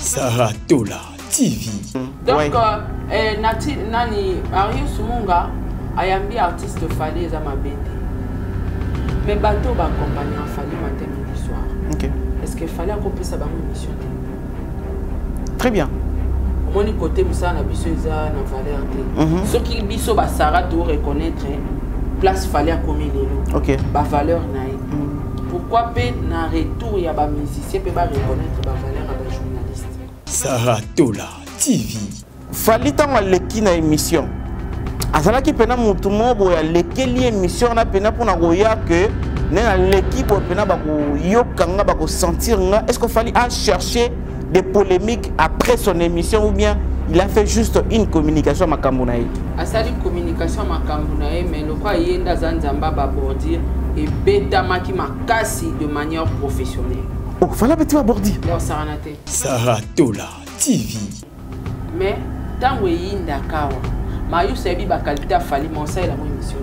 Saratola TV. Donc, ouais. Nani Marius Munga ayambi artiste fallait za mabete. Mais bateau ba compagnie en fallait matin midi soir. Ok. Est-ce qu'il fallait qu'on puisse avoir une mission? Très bien. Mon côté musa na biso eza na valeur. Ce qui biso ba Sarato reconnaître place fallait comme lelo. Ok. Ba valeur naï. Pourquoi pas na retour ya ba musicien peut ba reconnaître ba valeur à ba journaliste. Saratola TV. Fallait tant leki na émission. Azala ki pena mutu mobo ya lekeli émission na pena pour na goya que na l'équipe pena ba ko yokanga ba ko sentir nga. Est-ce qu'il fallait chercher des polémiques après son émission ou bien il a fait juste une communication à Makambunaï? Asali communication à Makambunaï, mais le quoi yenda zanzamba ba bordir et beta maki makasi de manière professionnelle. Oh, fallait petit aborder. Leur saranate. Saratola TV. Mais tant que yinda kawa, Mayu sebi ba qualité fali mon ça la émission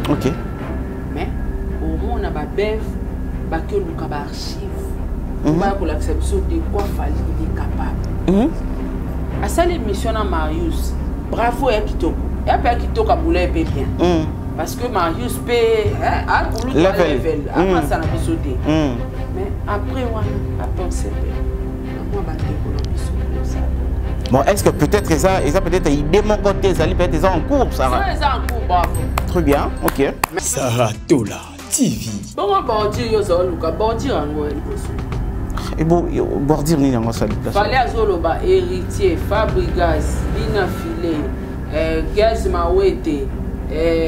de. Ok. Mais au moins on a ba bev ba que nous ba archive. Ba ko l'acception de quoi fali il est capable. À ça l'émission à Marius. Bravo et kitoko. Et après kitoko boulé bien. Parce que Marius paie à boulot level. Après ça n'a pas sauté. Mais après on a pensé moi ba bon, est-ce que peut-être ça peut-être idée mon côté ça peut-être en cours ça. Ça en cours bravo. Très bien. OK. Saratola TV. Bon bordir yo zo luka bordir ngo eliboso. Et bon bordir ni ngo ça place. Fallait azoloba héritier Fabrigas Bina Filé Gaz Mawete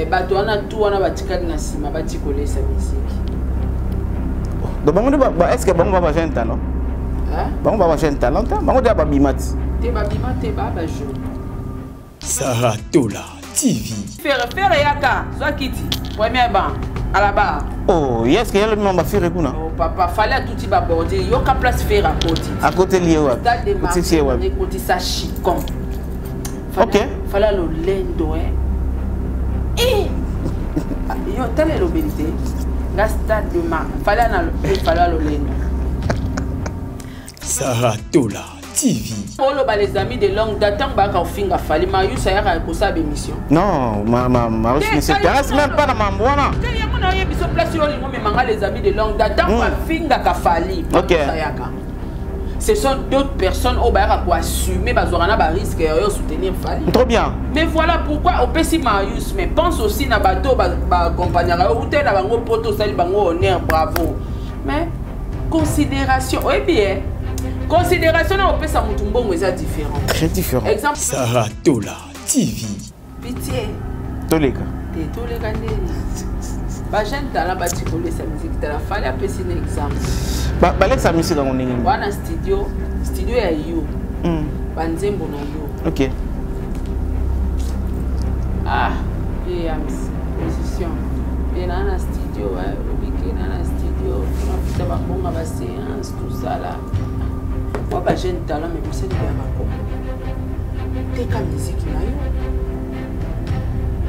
bato wana tout wana batikali na sima batikole sa musique. Donc est-ce que bon va jeune talent? Hein? Bon va jeune talent, bon dia ba bimati. Te ba bimate ba ba jo. Saratola TV. Faire yaka, soit kiti. Premier banc à la barre. Oh, est-ce que y a le même ba faire kuna? Oh papa, fallait tout ba border, yo ka place faire à côté. À côté lié wa. Côté c'est wa. Côté ça chicon. OK. Fallait le lendo eh. Yo telle l'obéité. La stade de ma. Fallait le lendo. Saratola TV. Les amis de longue date, on finga fallait Marius a pour sa émission. Non, Marius ne s'intéresse même pas dans ma boana. Les amis de longue date, on finga kafali. OK. Ce sont d'autres personnes au bar pour assumer bazorana ba risque et soutenir fali. Trop bien. Mais voilà pourquoi au PC Marius mais pense aussi na bateau ba compagnera ou tel bango poto sali bango honneur bravo. Mais considération oui bien. Considération au PC Mutumbongo est différent. Très différent. Exemple Saratola TV. Pitié. Tolega. Tolega né. Ba jeune talent ba tikole sa musique tala fallait appeler un exemple. Ba sa musique dans mon ningin. Wana studio ya yo. Banzembo na yo. OK. Ah, et musicien. Et dans la studio, ubiqué dans la studio, on fait ba bonga ba séance tout ça là. Moi ba jeune talent mais pour ça il y a ma T'es comme musique na yo.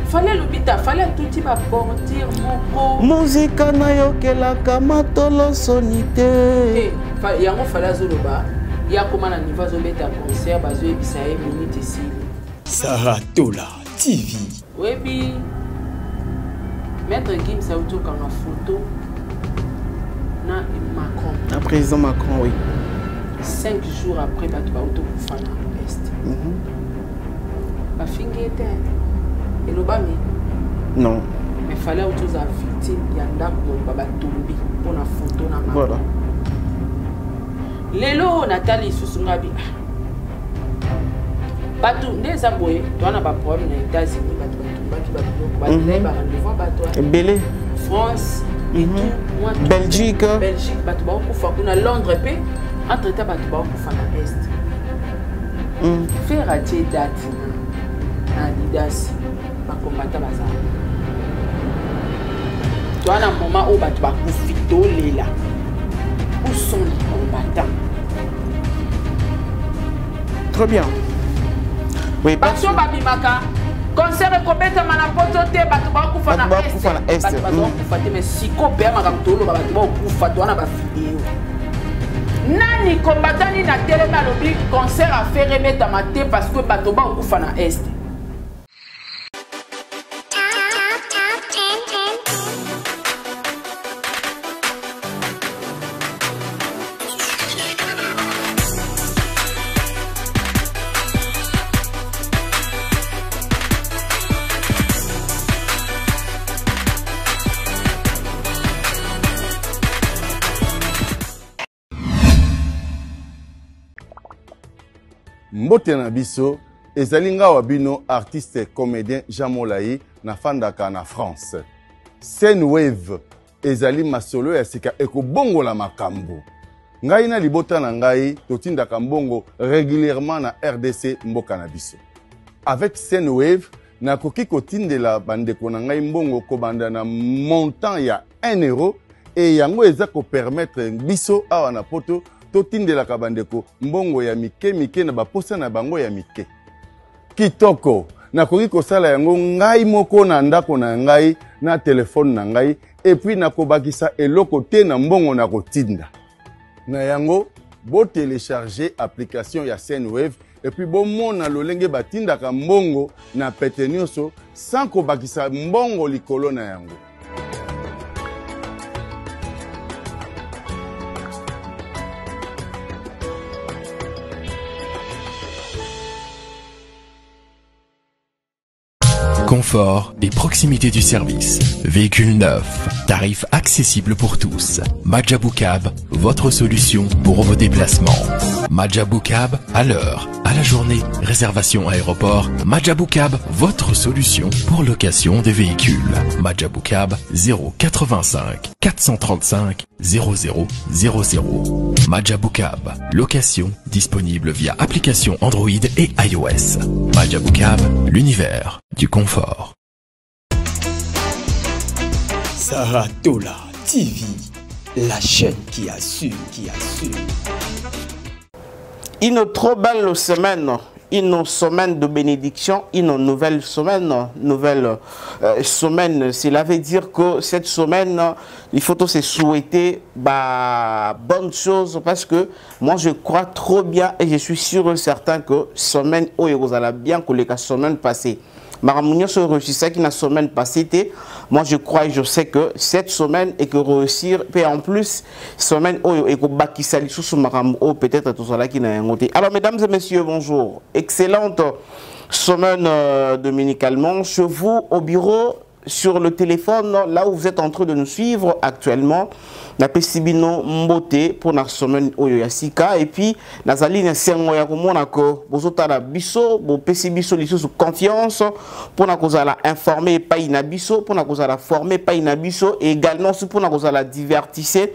Fallait l'hôpital, fallait tout type à bordir moko. Musique na yo kela kama tolo sonité. Yango fallait zoloba. Il y a comment la niveau zo beta concert bazo ebisa e minute ici. Saratola TV. Webi Maître Kim Saouto quand la photo na Macron. Le président Macron oui. 5 jours après bato ba auto kufana est. Ba fingete. Et le bami. Non. Mais fallait autres à victime yanda ko baba tombi pour la photo na Macron. Voilà. Lelo Nathalie Susungabi. Batou les aboyés, tu as pas problème aux États-Unis, Belé. France et tout. Belgique. Belgique, batou ba ko fa kuna Londres pe entre temps batou ba ko fa na est. Faire à tes dates na Adidas ba combattre baza. Tu as un moment où batou ba ko fito lela. Où sont les combattants? Très bien. Oui, parce que Babimaka, concert Kobeta Manapoto, Batou Bakufa na Est. Mais si Kopé Magamtolo, Batou Bakufa, tu as une vidéo. nani combattant na telema lobi concert a fait remettre ma tête parce que batoba okufa na est. Mbote na biso ezali nga wabino artiste comédien Jean Molayi na fandaka na France. Scène Wave ezali masolo ya sika ekobongola makambo. Ngai na libota na ngai totindaka mbongo régulièrement na RDC mboka na biso. Avec Scène Wave nakoki kotindela bandeko na ngai mbongo kobanda na montant ya 1 euro et yango eza ko permettre biso awa na poto totindela kabandeko mbongo ya mike mike na baposa na bango ya mike. Kitoko nakoki kosala yango ngai moko na ndako na ngai na telefone na ngai et puis nakobakisa eloko te na mbongo na kotinda. Na yango bo télécharger application ya Scène Wave et puis bo mona lolenge batindaka mbongo na pete nyonso sans kobakisa mbongo likolo na yango. Confort et proximité du service. Véhicule neuf, tarifs accessibles pour tous. Majabou Cab, votre solution pour vos déplacements. Majabou Cab, à l'heure, à la journée, réservation aéroport. Majabou Cab, votre solution pour location des véhicules. Majabou Cab, 085 435 0000. Majabou Cab, location disponible via application Android et iOS. Majabou Cab, l'univers du confort. Saratola TV, la chaîne qui assure, Une trop belle semaine, une semaine de bénédiction, une nouvelle semaine, Cela veut dire que cette semaine, il faut se souhaiter bonne chose parce que moi je crois trop bien et je suis sûr et certain que semaine où vous allez bien que la semaine passée. Maramounio se réussissait qui la semaine passée. Moi je crois et je sais que cette semaine et que réussir, et en plus, semaine où et que baki sali sous maramou peut-être tout cela qui n'a rien noté. Alors mesdames et messieurs, bonjour. Excellente semaine dominicalement. Chez vous au bureau, sur le téléphone, là où vous êtes en train de nous suivre actuellement. Na pesibino mbote pour na semaine oyo ya sika et puis nazali na sengo ya komona ko bozota na biso bo pesibiso lisusu confiance pour na kozala informer pa ina biso pour na kozala former pa ina biso et également pour na kozala divertisser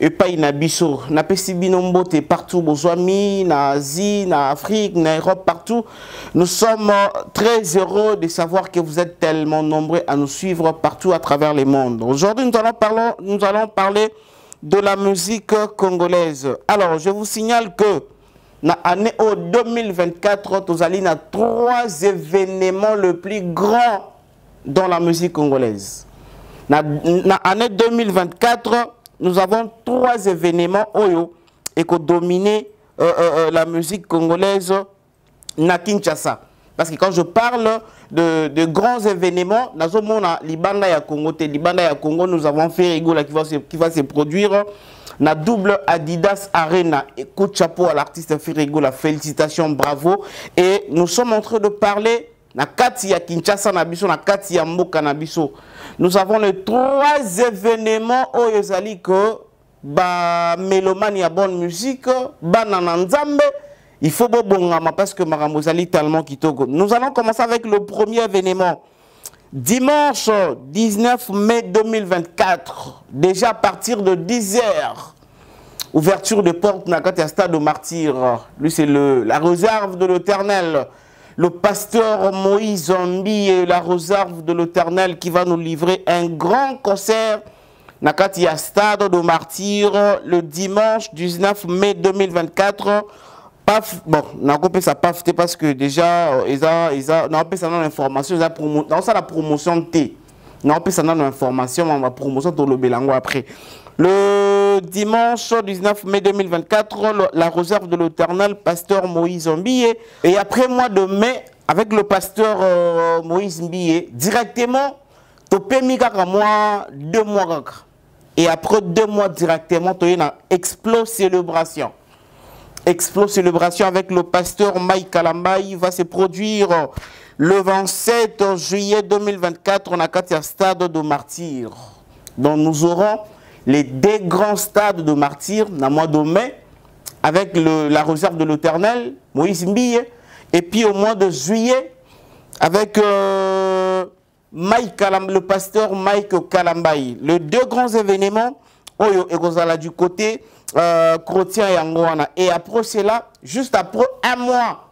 et pas ina biso na pesibino mbote partout bozwami na Asie na Afrique na Europe partout. Nous sommes très heureux de savoir que vous êtes tellement nombreux à nous suivre partout à travers le monde. Aujourd'hui nous allons parler de la musique congolaise. Alors je vous signale que dans l'année 2024 nous allons à 3 événements le plus grands dans la musique congolaise. Dans l'année 2024 nous avons 3 événements et qui dominent la musique congolaise na Kinshasa. Parce que quand je parle de grands événements, dans le monde, Libanda ya Congo, nous avons fait Rigola qui va se produire. Na double Adidas Arena. Écoute, chapeau à l'artiste Firigola, félicitations, bravo. Et nous sommes en train de parler na kati ya Kinshasa na biso, na kati ya Mboka na biso. Nous avons les 3 événements où yozali que ba mélomane ya bonne musique, ba nananzambe. Il faut bongama parce que Maramozali tellement kitoko. Nous allons commencer avec le premier événement. Dimanche 19 mai 2024, déjà à partir de 10h, ouverture de porte Nakati à Stade de Martyr. Lui, c'est la réserve de l'Éternel. Le pasteur Moïse Zambi et la réserve de l'Éternel qui va nous livrer un grand concert Nakati à Stade de Martyr le dimanche 19 mai 2024. Paf, bon, on a coupé ça paf parce que déjà, on a coupé ça dans l'information, dans ça la promotion T. On a coupé ça dans l'information, on va promotion pour le Bélango après. Le le dimanche 19 mai 2024, la réserve de l'Éternel, pasteur Moïse Mbie. Et après mois de mai, avec le pasteur Moïse Mbie, directement, topé mikaka moi 2 mois. Et après 2 mois directement, tu as une Explo Célébration. Explo Célébration avec le pasteur Mike Kalambaï va se produire le 27 juillet 2024 on a 4 stades de martyrs. Donc nous aurons les 2 grands stades de martyrs dans le mois de mai avec la réserve de l'Éternel, Moïse Mbie, et puis au mois de juillet avec le pasteur Mike Kalambaï. Les 2 grands événements du côté Crotien et Angoana. Et après cela, juste après 1 mois,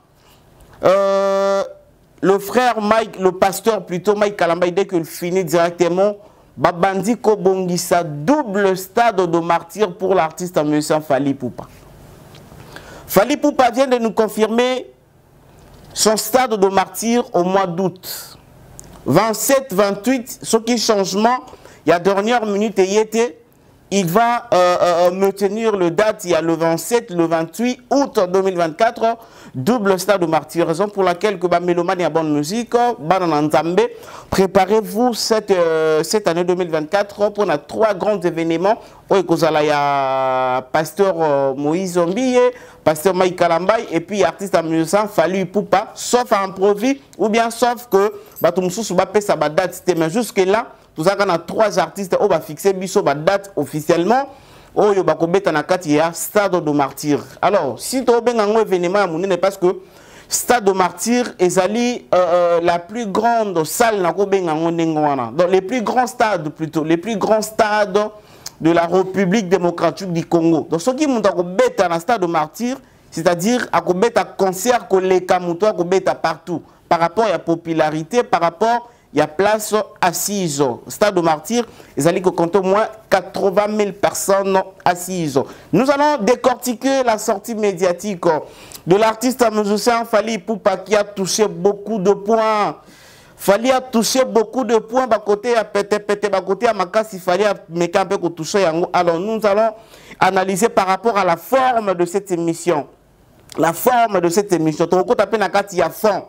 le frère Mike, le pasteur plutôt Mike Kalambaï, dès qu'il finit directement, Babandi Kobongisa double stade de martyr pour l'artiste américain Fally Ipupa. Fally Ipupa vient de nous confirmer son stade de martyr au mois d'août. 27, 28, ce qui est changement, il y a dernière minute et été. Il va me tenir le date, il y a le 27, le 28 août 2024, double stade de martyr. Raison pour laquelle que Mélomane a bonne musique, préparez-vous cette année 2024 pour 3 grands événements. Il y a pasteur Moïse Mbie, pasteur Mike Kalambaï et puis artiste amusant Fally Ipupa, sauf à improvis ou bien sauf que Batumsou va payer sa date. Mais jusque là, nous avons 3 artistes qui ont fixé la date officiellement. Il y a stade de martyr. Alors, si tu as un événement, c'est parce que stade de martyr est la plus grande salle. Donc, les plus grands stades plutôt, les plus grands stades de la République démocratique du Congo. Donc, ce qui est dans le stade de martyr, c'est-à-dire à un concert que les Kamoutois partout, par rapport à la popularité, par rapport il y a place assise. Stade de martyr, ils allaient compter au moins 80 000 personnes assises. Nous allons décortiquer la sortie médiatique de l'artiste musicien Fally Ipupa qui a touché beaucoup de points. Fally a touché beaucoup de points. Côté à pété, côté à Makasi, Fally a un peu touché. Alors nous allons analyser par rapport à la forme de cette émission. La forme de cette émission. Il y a fond.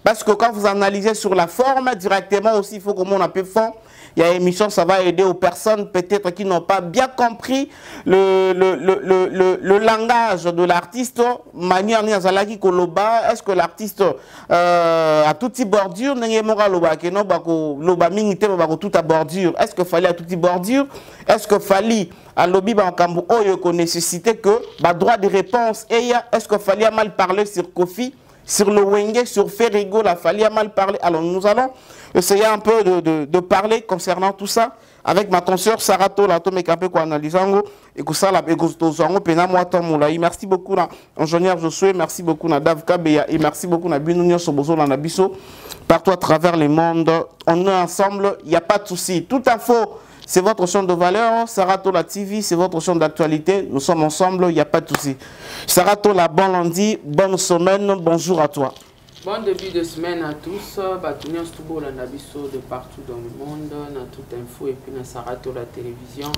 Parce que quand vous analysez sur la forme, directement aussi, il faut que l'on appelle fond. Il y a une émission, ça va aider aux personnes peut-être qui n'ont pas bien compris le langage de l'artiste. Manière Niazalaki Koloba, est-ce que l'artiste a tout type bordure? Tout à bordure. Est-ce que Fally a tout type bordure? Est-ce que Fally a lobby Bankambu qu'on nécessitait que droit de réponse? Est-ce que Fally a mal parlé sur Kofi? Sur le Wenge, sur Ferrigo, la Fally a mal parlé. Alors nous allons essayer un peu de parler concernant tout ça avec ma consoeur Sarato, la tome capé ko analysango et que ça la begostozango pena moi tamulaï. Merci beaucoup na ingénieur Josué, merci beaucoup na Dav Kabeya et merci beaucoup na Binunyo Sobozo na Biso partout à travers le monde. On est ensemble, il n'y a pas de souci. Tout info, c'est votre chaîne de valeur. Sarato la TV, c'est votre chaîne d'actualité. Nous sommes ensemble, il n'y a pas de souci. Sarato la bon lundi, bonne semaine, bonjour à toi. Bon début de semaine à tous. Batunion Stubo la Nabiso de partout dans le monde, dans toute info et puis dans Sarato la télévision.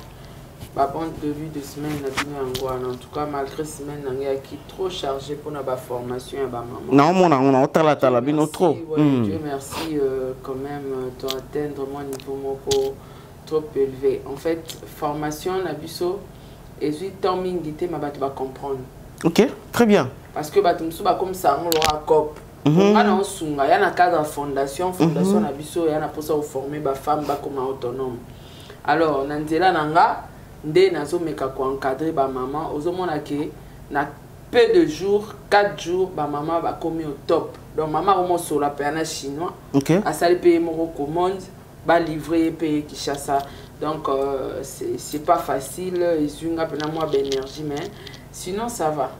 Bon début de semaine en tout cas malgré semaine qui est trop chargé pour la formation à maman. Non, on a trop. Dieu merci quand même d'atteindre mon niveau trop élevé. En fait, formation Nabiso et puis timing d'ité ma va comprendre. OK, très bien. Parce que comme ça on l'aura cop. On a un cadre de fondation Nabiso et on a pour ça former ba femme ba comme autonome. Alors nandela nanga ndé nazo meka ko encadrer ba maman ozomona ke na peu de jours 4 jours ba maman va comme au top. Donc maman au sur la péana chinois. OK. A sali payer mon commande ba livrer payer Kinshasa. Donc c'est pas facile, ils ont un peu moins d'énergie mais sinon ça va.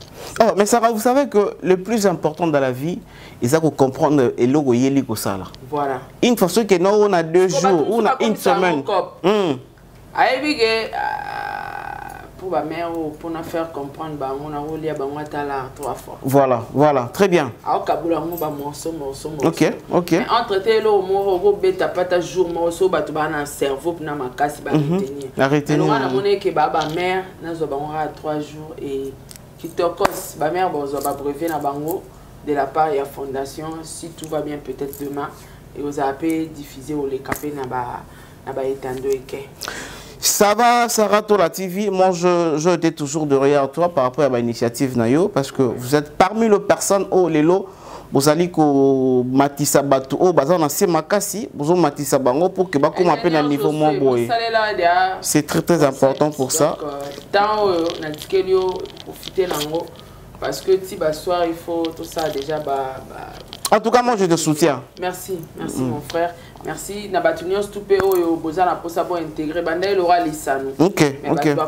Oh, mais Sarah, vous savez que le plus important dans la vie, il faut comprendre et le goyeli ko sala. Voilà. Une fois que nous on a 2 jours, on a une semaine. pour ma mère pour nous faire comprendre on a roulé à Banguatala 3 fois. Voilà, très bien. Alors Kabula on va morceau. OK. Mais entre tes là au mot beta pata jour morceau ba to ba na cerveau pour na makasi ba retenir. Retenir. Alors on a monnaie que ba mère na zo ba 3 jours et kitokos ba mère bo zo ba brevet na bango de la part de la fondation si tout va bien peut-être demain et vous avez diffusé ou les capés na ba étando eke. Ça va, Sarah Tola TV. Moi, je étais toujours derrière toi par rapport à l'initiative Nayo parce que vous êtes parmi les personnes au Lelo. Vous allez que Matissa Batou, au bazar na se makasi, vous avez Matissa Bango pour que Bakou m'appelle à niveau moins beau. C'est très important pour ça. Tant on a dit que yo profiter nango parce que si bas soir il faut tout ça déjà En tout cas, moi je te soutiens. Merci mon frère. Merci. Na batunion stupé o boza na posa pour intégrer banda il aura lisano. OK.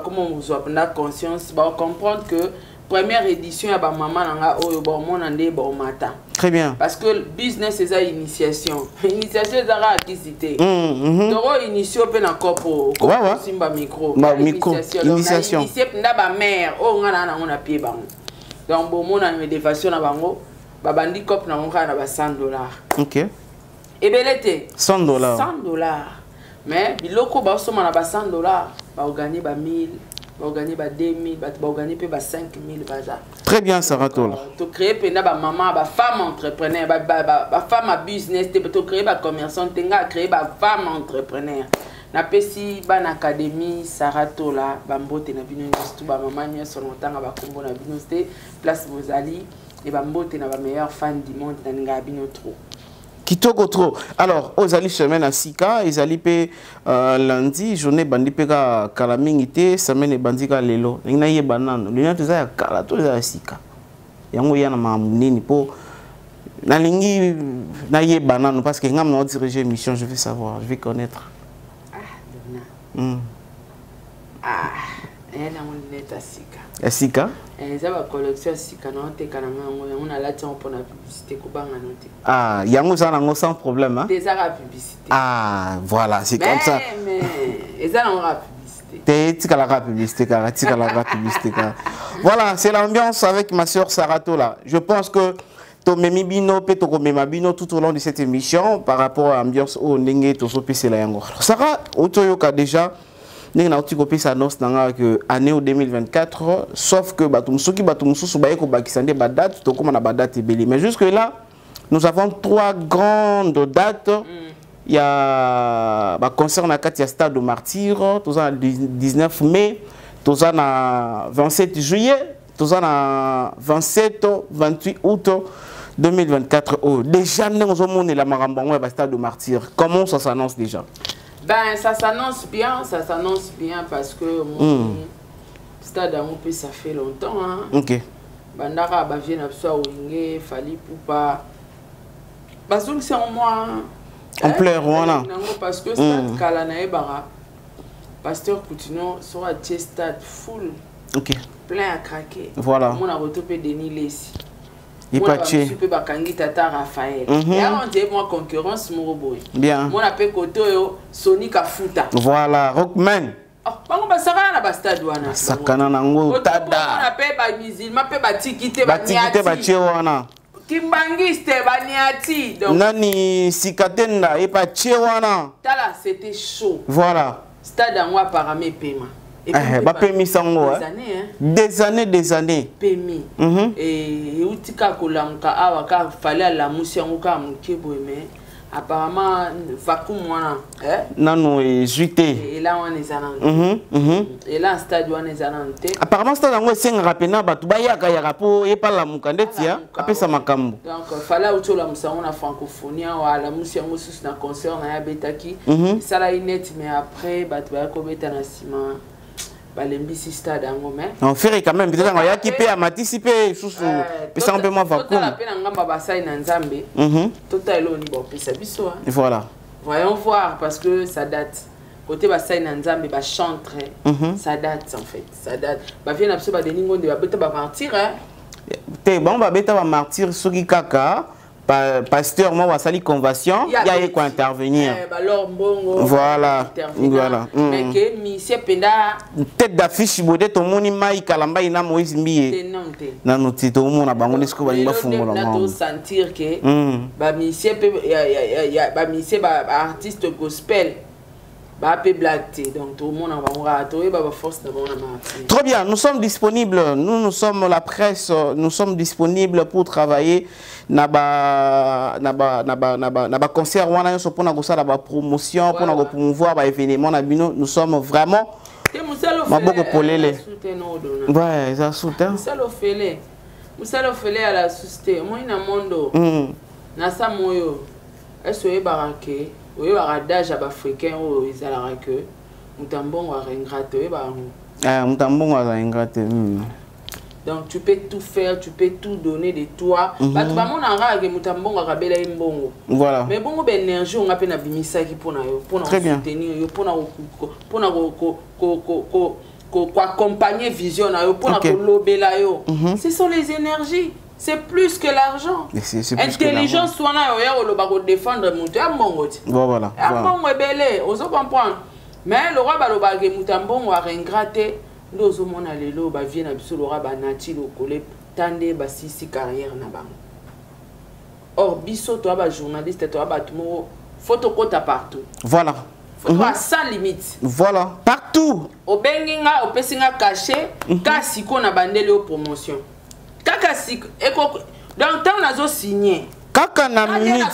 Comment vous avez conscience, va comprendre que première édition ya ba maman nanga o bon mon andé bon matin. Très bien. Parce que le business c'est ça initiation. Initiation c'est la activité. Donc initiation pe na corpo. Simba micro. Initiation. Initié nda ba mère o ngana na ngona pied bango. Donc bon mon na élévation na bango ba bandi cop na ngona ba $100. OK. Et belete $100. $100. Mais biloko ba soma na ba $100 ba gagner ba 1000, ba gagner ba 2000, ba gagner pe ba 5000 baza. Très bien Sarah Tola. To créer pena ba maman ba femme entrepreneur ba femme à business to créer ba commerçant tenga créer ba femme entrepreneur. Na pesi ba na académie Sarah Tola ba mbote na bino tout ba maman nyo longtemps ba kombo na bino c'était place Bozali et ba mbote na ba meilleur fan du monde na nga bino trop. Kitoko trop. Alors, aux alliés semaine à Sika, ils allaient payer lundi, journée bandi pega kalamingité, semaine et bandi ka lelo. Il n'a y a banane. Il y a tout ça kala tout ça Sika. Yango yana mamuni po. Na lingi na y a banane parce que ngam na diriger mission, je vais savoir, je vais connaître. Elle a mon état Sika. Sika? Ça va collection Sika non te kananga on a la temps pour la publicité ko banga noté. Ah, yango ça nango sans problème hein. Des arabes publicité. Ah, voilà, c'est comme ça. Mais ça on a publicité. Voilà, c'est l'ambiance avec ma soeur Sarah Tola. Je pense que Tomemi Bino peut te Bino tout au long de cette émission par rapport à l'ambiance au Nenge to sopi c'est la yango. Sarah Otoyoka déjà Nenge na otikopi sa annonce nanga que année 2024 sauf que batumsuki batumsusu baye ko bakisande ba date to comme na ba date ebeli. Mais jusque là nous avons 3 grandes dates. Il y a bah, concert à Katia Stade de Martyr, tout ça 19 mai, tout ça 27 juillet, tout ça 27 28 août 2024. Oh, déjà nous avons la Marambon à Stade de Martyr. Comment ça s'annonce déjà? Ben ça s'annonce bien parce que mon stade à mon pays ça fait longtemps hein. OK. Bandara ba vient abso Wingé, Fali Poupa. Parce que c'est en moi on pleure voilà. Parce que stade Kalanae Bara. Pasteur Coutinho sera stade full. OK. Plein à craquer. Voilà. On a retopé Denis Lessi. Il pas tué. Super Bakangi Tata Raphaël. Et on dit moi concurrence Moroboy. Bien. Mon appel Koto Sonic Afuta. Voilà, Rockman. Oh, bango basaka na ba stade wana. Sakana nango tada. On appelle ba musulman pe ba tikité ba niati. Ba tikité ba tché wana. Kimbangiste ba niati. Donc nani sikatenda et pas tché wana. Tala c'était chaud. Voilà. Stade en moi paramé paiement. Bah permis sango des années permis et utika kolanka awa ka fallait la musiango ka mukebo mais apparemment vacuum wana nano et juité et là on est et là stade on est anante apparemment stade ngo senga rapena batu bayaka ya rapo et pas la mukandetia apesa makambo donc fallait utola musango na francophonie wa la musiango sus na concert na ya betaki ça la net mais après batu bayako beta na ciment Balembisi stade angomé. On fait quand même peut-être y a qui peut anticiper sous ça un peu moins vacuum. La peine ngamba basai na Nzambe. Total oni bon pesa biso. Voilà. Voyons voir parce que ça date. Côté basai na Nzambe ba chantre. Ça date en fait. Ça date. Ba vient absolument ba deningo de ba beta ba martyr hein. Te bon ba beta ba martyr soki kaka pasteur moi wasali convention, il y a quoi intervenir. Voilà. Voilà. Mais que monsieur penda tête d'affiche bodé to moni mai kalamba ina Moïse Mbiye. Na noti to mona bango nesko ba ngba fungola ma. Na to sentir que ba monsieur ba monsieur ba artiste gospel. Donc tout le monde a force de Très bien, nous sommes disponibles, nous sommes la presse, nous sommes disponibles pour travailler naba concert pour la promotion, pour promouvoir l'événement, nous sommes vraiment beaucoup polélé. Ouais, ça soutient. Musalo fele à la société, moi ina mondo. Na sa moyo. Est-ce que barake oui, l'adage africain où ils allaient que Moutambon a ingraté. Moutambon a ingraté. Donc tu peux tout faire, tu peux tout donner de toi. Parce que mon ara que Moutambon a rabelé un bon. Voilà. Mais bon, ben énergie on a peine à bimisa qui pour soutenir, pour accompagner vision, pour lober là yo. Ce sont les énergies. C'est plus que l'argent. Intelligence, soit là, défendre mon voilà. On comprendre. Mais le roi Balobagé Moutambon a ingraté. Nous avons allé là, vient le roi Banati, le collègue, tandé, bassi, carrière. Or, biso, toi, journaliste, toi, photocota partout. Voilà. Photo sans limite. Voilà. Partout. Au Benginga, au Pessinga caché, kasi qu'on a bandé les promotions. Donc, on a signé. Kaka na minute.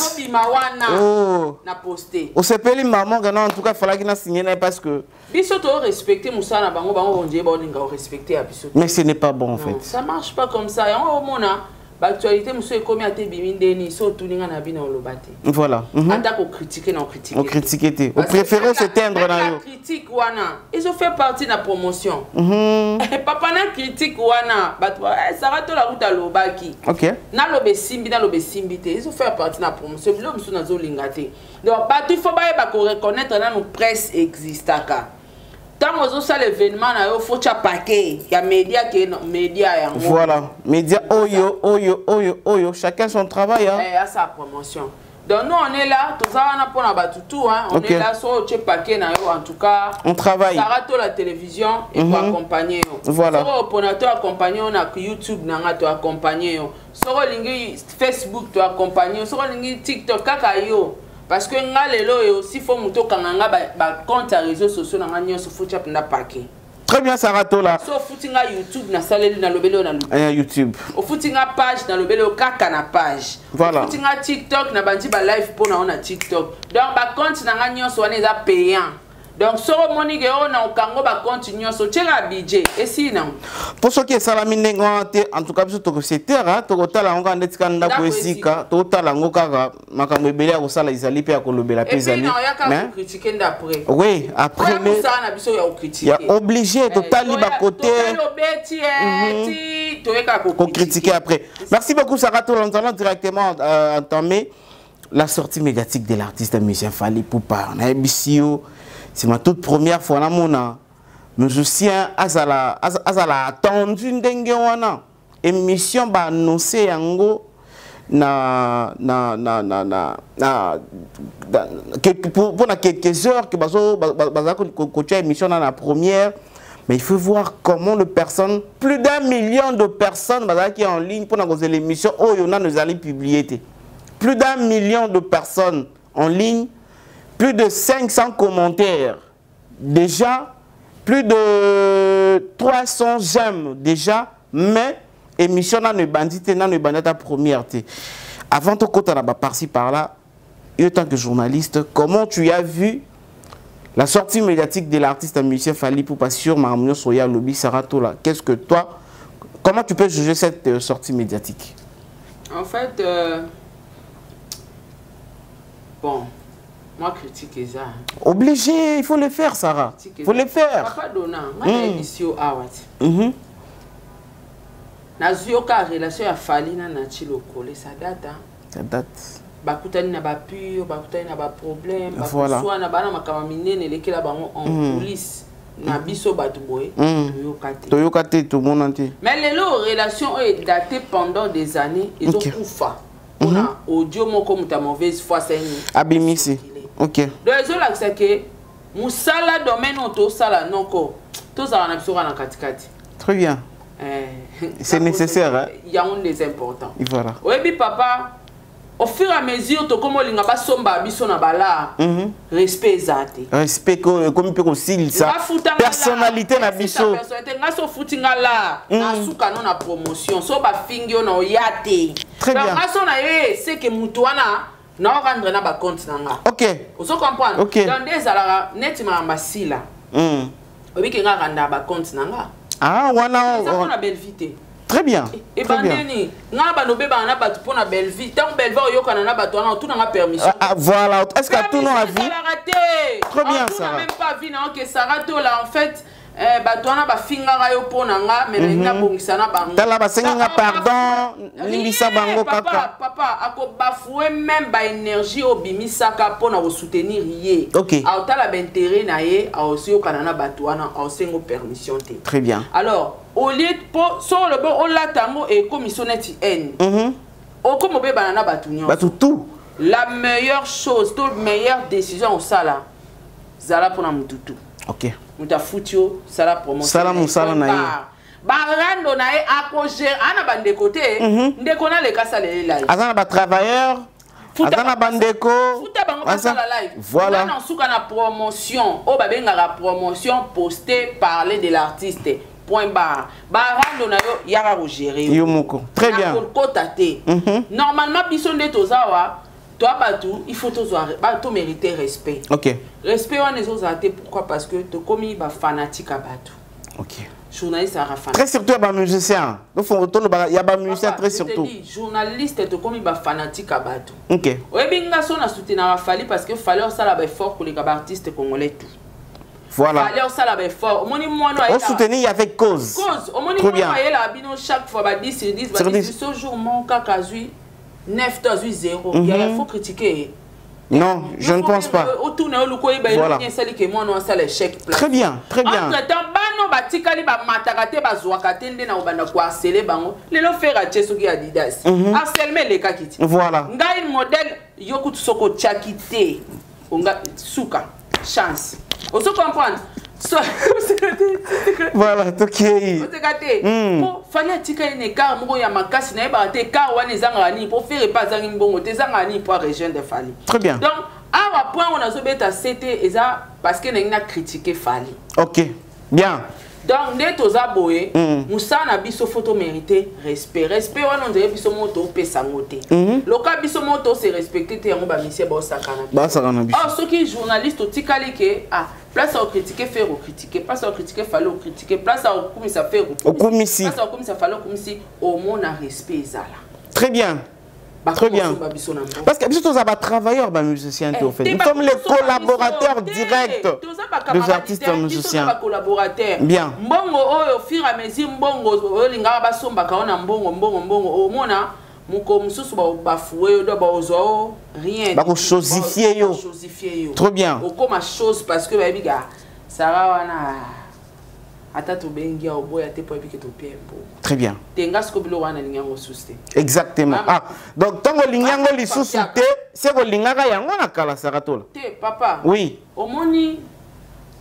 Oh. Na posté. On s'appelle maman, en tout cas, il fallait qu'il a signé parce que. Bisoto respecter Moussa na bango on dit bon respecter à Bisoto. Mais ce n'est pas bon en fait. Ça marche pas comme ça. On mona l'actualité Moussa est comme à te bimindeni so tuninga na bina olobate. Voilà. Anda ko critiquer non critiquer. On critiquer. On préfère se teindre na yo. Critique wana. Ils ont fait partie de la promotion. Papa na critique wana batwa ça va to la route à lobaki. OK. Na lobe simbi te. Ils ont fait partie de la promotion. Bilo Moussa na zo lingate. Donc partout il faut pas reconnaître dans nos presse existaka. Tant que ça l'événement il faut paquet il y a média qui média voilà média oyo chacun son travail hein à sa promotion. Donc nous on est là tout ça on a pour tout hein on est là sur le paquet en tout cas on travaille ça rate la télévision et pour accompagner voilà sur pour accompagner on a YouTube nanga to accompagner sur lingi Facebook to accompagner sur lingi TikTok kaka yo. Parce que nous aussi faut muto kanganga ba compte réseaux sociaux na nganyo so fucha penda paquet. Très bien Saratola. So futinga YouTube na saleli na lobelo na YouTube. O futinga page na lobelo kaka na page. Voilà. O futinga TikTok na bandi ba live pour na TikTok. Donc ba compte na nganyo so wana eza payant. Donc so moni ke ona okango ba continue so tshela budget et sinon pour ceux qui salami ngante en tout cas biso to secteur hein to kotala ngo ndetika ndako esika to tala ngo kaka makambo ebele ya kosala izali pe ya kolobela pe ezali mais critiquer d'après oui après mais ça na biso ya critiquer ya obligé totali ba côté ko critiquer après. Merci beaucoup Sarato, nous allons directement entamer la sortie médiatique de l'artiste Michel Fally Ipupa na ebisio. C'est ma toute première fois na mona musicien azala attendu ndenge wana émission ba annoncer yango pour quelques heures que bazo coacher émission na la première. Mais il faut voir comment de personnes, plus d'1 million de personnes qui sont en ligne pour l'émission oh yona nous allons publier plus d'1 million de personnes en ligne. Plus de 500 commentaires, déjà, plus de 300 j'aime déjà, mais émission n'a ne bandite ta première. Avant de côté là-bas par-ci par-là, en tant que journaliste, comment tu as vu la sortie médiatique de l'artiste Michel Fally Ipupa sur Marmignon Soya Lobby Saratola? Qu'est-ce que toi, comment tu peux juger cette sortie médiatique? En fait, bon. Moi, critique ça. Obligé, il faut le faire, Sarah. Il faut le faire. Papa Dona, moi, émission Awat. Nazuyoka relation à Fally na Chilo Kole, ça date. Ça date. Bakutani na ba pure, bakutani na ba problème, voilà. Soit na bana makamamine ne lekela bango en police. Na biso batu boy. Toyokate tout le monde entier. Mais les relation est datée pendant des années, ils ont tout fait. pour na audio moko muta mauvaise foi c'est abimisi. OK. Donc ils ont l'accès que musala domaine auto sala noko tout ça na biso na katikati. Très bien. C'est nécessaire hein. Il y a un des importants. Et voilà. Oui papa au fur et à mesure to comme linga ba somba biso na bala respect zate. Respect comme peut aussi ça. Personnalité na biso. Personnalité nga so futinga la na suka non na promotion so ba fingi na oyate. Très bien. Donc aso na ye c'est que mutu wana na rendre na ba compte nanga. OK. Vous comprendre? Okay. Dans des ala netima masila. Obi ke nga randa ba compte nanga. Ah wana ça on a belle vite. Très bien. Et bandeni, nga ba no beba na batu pour na belle vie. Tant belle vie yo kana na batu na tout na permission. Voilà, est-ce que tout non a vie? Très bien ça. ça. On n'a même pas vu non que ça rate là en fait batu na ba finga yo po na nga mais na bongisa na bango. Tala ba senga pardon, limbisa bango kaka. Papa ako bafouer même ba énergie obimisaka po na ko soutenir yé. OK. A tala ba intérêt na yé a aussi o kana na batu na a sengo permission te. Très bien. Alors au lieu de sur le bon on l'attamo et commissionnette N. Au comme be banana batunyo. Tout. La meilleure chose, toute meilleure décision au sala. Zala pour na mututu. OK. Muta futio sala promotion. Sala musala na ye. Barando na ye akoje ana bande côté ndeko na le kasa le live. Azana ba travailleur. Azana bandeko. Futa bango kasa la live. Voilà. Na suka na promotion. O ba benga la promotion postée parler de l'artiste. Point barre. Barando na yo yara ko gérer. Yo moko. Très bien. Normalement biso nde tozawa toi batu il faut tozoa ba to mériter respect. OK. Respect on les autres até pourquoi parce que to komi ba fanatique à batu. OK. Journaliste à fanatique. Très surtout ba musicien. Donc faut retourner il y a ba musicien très surtout. Journaliste to komi ba fanatique à batu. OK. Oyebinga so na soutenir Fali parce que fallait ça la ba fort pour les artistes congolais tout. Voilà. Fallait ça la ba fort. On soutenir avec cause. Cause. Au moni moi la bino chaque fois ba 10 sur 10 ba 10 ce jour mon kakazui 9 0. Il faut critiquer. Non, je ne pense pas. Voilà. Très bien, très bien. Entre-temps, bano batikali ba matakate ba zwakate nde na obanda kwa harceler bango. Lelo faire chesoki Adidas. Harcèlement le kakiti. Voilà. Ngai modèle yokutu soko chakite. Onga suka chance. On se comprendre. Voilà, ok. Pour fallait tirer une car moko ya makasi na ba te car wana ezanga ni pour faire pas zangi mbongo te zanga ni pour région de Fali. Très bien. Donc à point on a zobeta c'était eza parce que na critiquer Fali. OK. Bien. Donc dès toza boye musa na biso photo mérité respect. Respect wana on dirait biso moto pesa ngote. Loka biso moto se respecter te yango ba misie ba sakana. Ba sakana biso. Oh ceux qui journalistes tikali ke place à critiquer, faire critiquer, place à critiquer, fallait critiquer, place à commissaire faire commissi. Place à commissaire fallait commissi au monde à respect ça là. Très bien. Très bien. Parce que tous les travailleurs musiciens en fait. Nous sommes les collaborateurs directs des artistes musiciens. Bien. Mbongo au fur et à mesure mbongo linga ba somba ka ona mbongo au mona muko mususu ba foué do ba ozo rien. Ba ko chosifier yo. Très bien. Au comme chose parce que ba biga sara wana atatu bengi au boya te po biki to piembo. Très bien. Tenga sko bilo wana lingango suste. Exactement. Ah, donc tango lingango li susute, c'est ko lingaka yango na kala saratola. Te papa. Oui. Omoni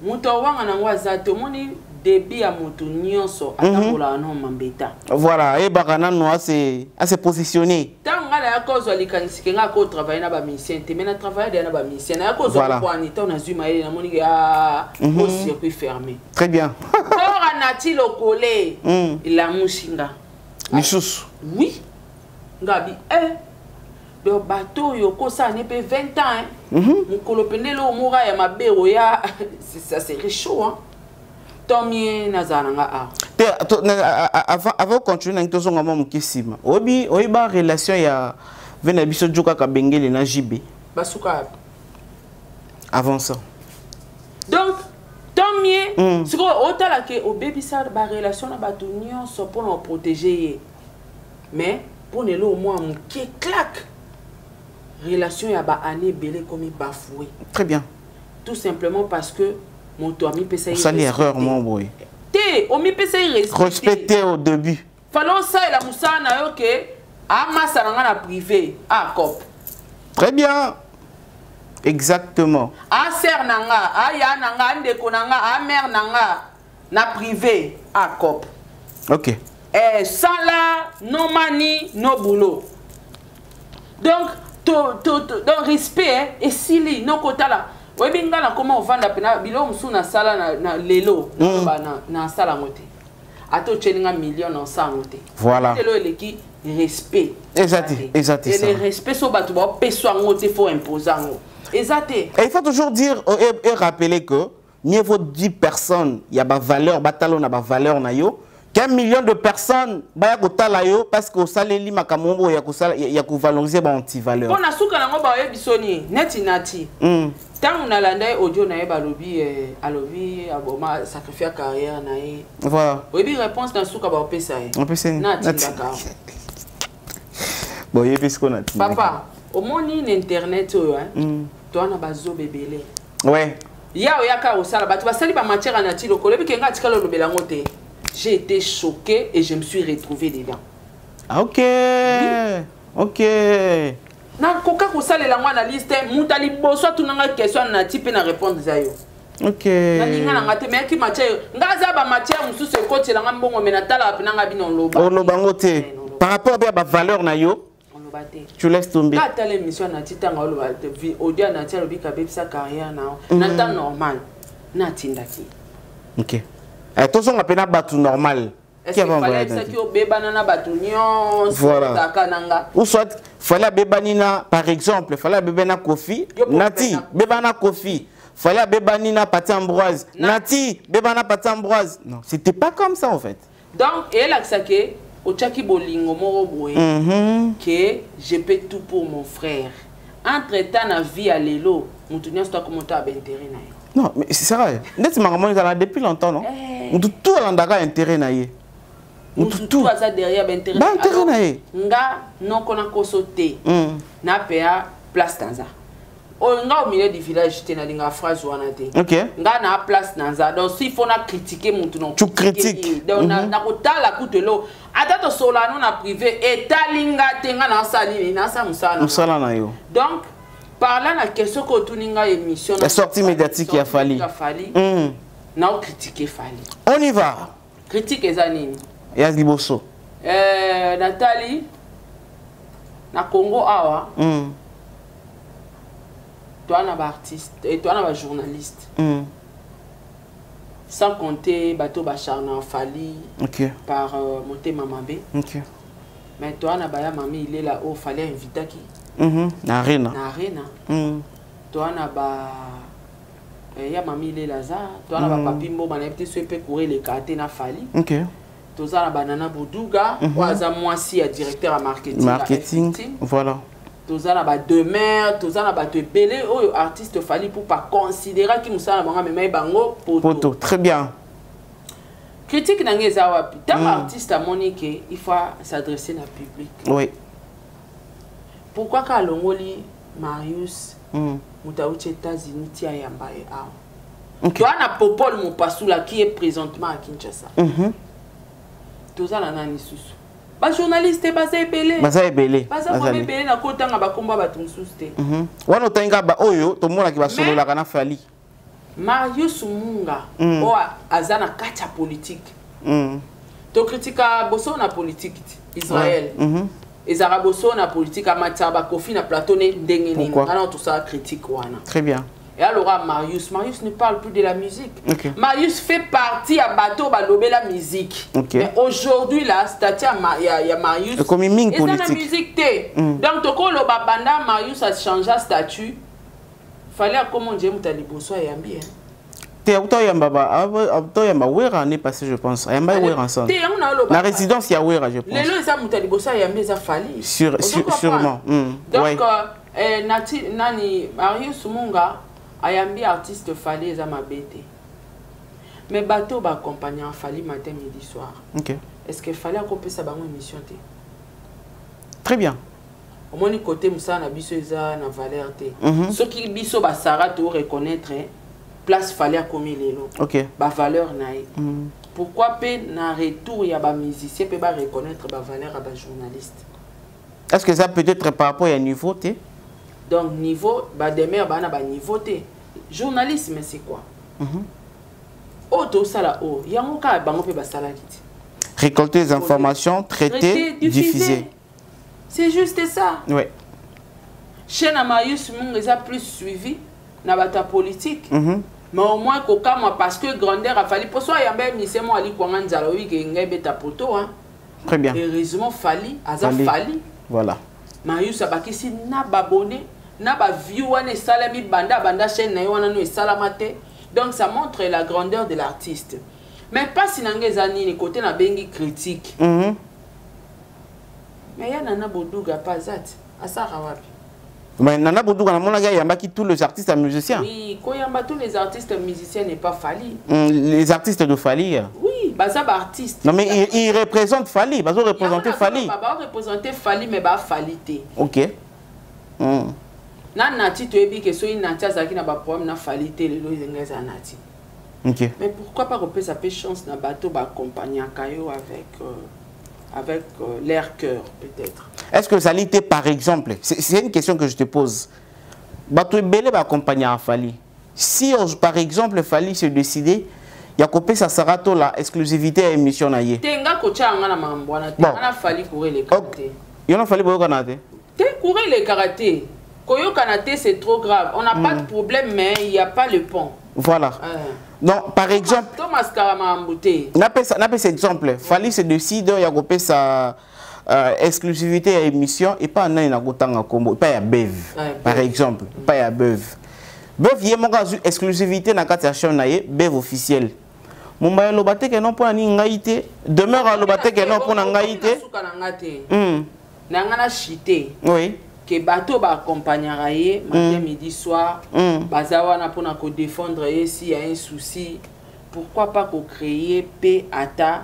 muto wanga na ngwaza omoni débit à moto nyonso atakola no mambeta. Voilà, et bakana no assez positionné. Tant ngala ya cause likanisi nga ko travailler na ba musicien te mena travailler na ba musicien na cause ko anita na zuma ile na moni ya au circuit fermé. Très bien. Ora nati lo collé la mushinga. Lisusu. Oui. Ngabi le bateau yo ko ça ne peut 20 ans mukolo penelo mura ya mabero ya ça c'est chaud hein. Avant de continuer, nous avons une relation avec JB. Avant ça. Donc, tant mieux. Si on a une relation pour nous protéger. Mais pour nous, au moins, qui claque. Relation ya ba année belé comme bafoué. Très bien. Tout simplement parce que mon toit mi pesa ça l'erreur mon boy. Té, o mi pesa respecter au début. Fallait ça et la moussa na yo que amasa nanga na privé a cop. Très bien. Exactement. A ser nanga, a ya nanga, ndeko nanga, a mère nanga na privé a cop. OK. Sans la, no money, no boulot. Donc, donc respect, et si li, no kota la. Oui, bien, comment on vend la peine, bilo msou na sala na lelo, na sala ngote. Ato cheninga million en sa ngote. Voilà. Lelo eleki respect. Exact. Et le respect so batu ba peso ngote faut imposer ngo. Exact. Et il faut toujours dire et rappeler que mieux vaut 10 personnes, il y a ba valeur, batalo na ba valeur na yo. Qu'un million de personnes baya kotala yo parce que saleli makamombo ya ko ya ko valoriser ba anti-valeur. Bon na suka nango ba yebisoni neti nati. Tant on a l'andai audio na yeba lobi alobi aboma sacrifier carrière na ye. Voilà. Oui, réponse dans suka ba pesa ye. On peut c'est nati d'accord. Bon, yebis ko nati. Papa, au moni internet yo hein. Toi na bazo bebele. Ouais. Ya oyaka osala batu basali ba matière nati lokolo bi kenga tikalo lobela ngote. J'ai été choqué et je me suis retrouvé dedans. Ah, ok. Oui. Ok. Na koka kosala la ngwa na liste mutali boso tunanga question na type na répondre zayo. Ok. Na linga na ngate mais ki matière ngaza ba matière musu se côté la ngambongo mais na tala pe nga bino loba. O loba ngote. Par rapport à ba valeur na yo. Tu laisses tomber. Quand tu as l'émission na titanga loba vie audio na tia lobi ka sa carrière na temps normal na tindaki. Ok. Tout ça, on appelle un normal. Est-ce qu'il fallait que tu banana batunion, ou soit fallait bébanina par exemple, fallait bébana Kofi, Nati, bébana Kofi, fallait bébanina pâté Ambroise, Nati, bébana pâté Ambroise. Non, c'était pas comme ça en fait. Donc, et là, c'est que au Tchaki Bolingo Moroboé, que je paie tout pour mon frère. Entre-temps, la vie à l'élo, mon tournoi, c'est comment tu as intérêt. Non, mais c'est vrai. Depuis longtemps, non? Tout le monde a intérêt. Tout ça derrière intérêt. Nga non qu'on a consulté. Na pa place dans ça. Nga au milieu du village tu na linga phrase wana te. OK. Nga na place dans ça. Donc s'il faut na critiquer mon non. Tu critiques. Donc na kotala kutelo. Ata to solano na privé et talinga tenga na sali na sa musala. Musala na yo. Donc parlant la question que tu n'as émission la sortie médiatique qui a fallu. Na critiquer fallu. On y va. Critique ezanini. Yas Liboso. Nathalie na Congo awa. Toi na ba artiste et toi na ba journaliste. Sans compter bateau bacharna Fali. OK. Par Motema Mabe. OK. Mais toi na ba ya mami il est là où fallait inviter qui. Na arena. Na arena. Toi na ba ya mami il est là ça. Toi na ba papi mbo ba na petit so peut courir les cartes na Fali. OK. Toza na banana Boudouga, oaza mwasi ya directeur à marketing. Marketing. Voilà. Toza na ba demeure, toza na ba te belé oyo artiste Fali pour pas considérer qui musala banga mais bango poto. Très bien. Critique na ngeza wapi. Tant artiste à Monique, il faut s'adresser na public. Oui. Pourquoi ka longoli Marius mutauche États-Unis tia yamba e a. Toi na Popol Mopasula qui est présentement à Kinshasa. Tous à la nani susu. Ba journaliste basé belé. Basé belé. Basé belé na kota nga ba komba ba tumsuste. Wana otenga ba oyo to mona ki ba solo la kana Fali. Marius Munga o azana kacha politique. To critica boso na politique Israël. Ezara boso na politique amatia ba Kofi na Platone ndenge nini. Alors tout ça critique wana. Très bien. Et alors Marius ne parle plus de la musique. Marius fait partie à bateau balobé la musique. Mais aujourd'hui là, statut il y a Marius. Comme une politique. Et la musique té. Donc toko lo babanda Marius a changé statut. Fallait comment dire mutali boso ya yambi. Té auto yamba ba auto yamba wera n'est passé je pense. Yamba wera ensemble. La résidence ya wera je pense. Lelo ça mutali boso ya yambi ça Fali. Sûrement. Donc nani Marius Munga ayambi artiste Fali eza mabete. Mais bateau ba accompagnant Fali matin midi soir. OK. Est-ce que Fali a coupé sa bango émission té? Très bien. Au moins côté musa na biso eza na valeur té. Ce qui biso ba sara to reconnaître place Fali a commis lelo. OK. Ba valeur nae. Pourquoi pe na retour ya ba musicien pe ba reconnaître ba valeur à ba journaliste. Est-ce que ça peut être par rapport à un niveau? Donc, niveau, Bademer, niveau. Journalisme, c'est quoi? Récolter les informations, traiter, diffuser. C'est juste ça. Oui. Chez Namayus, ils ont plus suivi dans la politique. Mais au moins, parce que grandeur a fallu. Pour ça, il y a même misement Ali Kwangan Zalaoui qui est un poto. Très bien. Heureusement, Fali, Fali. Voilà. Mayus a bakisi na babone, na ba view wane salami banda chaîne na wana no salamate. Donc ça montre la grandeur de l'artiste. Mais pas si nangé zani ni côté na bengi critique. Mais ya nana boduga pas zat. Asara wapi. Mais nana boduga na mona ga yamba ki tous les artistes musiciens. Oui, ko yamba tous les artistes musiciens n'est pas Fali. Les artistes de Fali. Oui, baza ba artiste. Non mais il représente Fali, bazo représenter Fali. Ba représenter Fali mais ba Falité. OK. Na nati to ebi que so inati azaki na ba problème na Falité le lo ngeza nati. OK. Mais pourquoi pas repérer sa chance na bateau ba accompagner Kayo avec l'air cœur peut-être. Est-ce que ça l'était par exemple, c'est une question que je te pose. Bateau belé ba accompagner à Fali. Si par exemple Fali se décider il y a coupé sa sarato la exclusivité à émission na yé. Tenga kocha ngana mambwana te ngana Fali courir les karaté. Il y en a Fali boyo kanaté. Te courir les karaté. Koyo kanaté c'est trop grave. On n'a pas de problème mais il n'y a pas le pont. Voilà. Donc par exemple Thomas Karama Mbouté. N'a pas cet exemple. Fali se décide il y a coupé sa exclusivité à émission et pas na gotanga combo pas ya bev par exemple, pas ya bev. Bev yé mon exclusivité na kati ya chaîne na yé bev officiel. Mumba lo baté que non pour ni ngaité demeure à lo baté que non pour na ngaité. Na ngana chité. Oui. Que bateau ba accompagnera yé matin midi soir. Bazawa na pour na ko défendre yé s'il y a un souci. Pourquoi pas ko créer PATA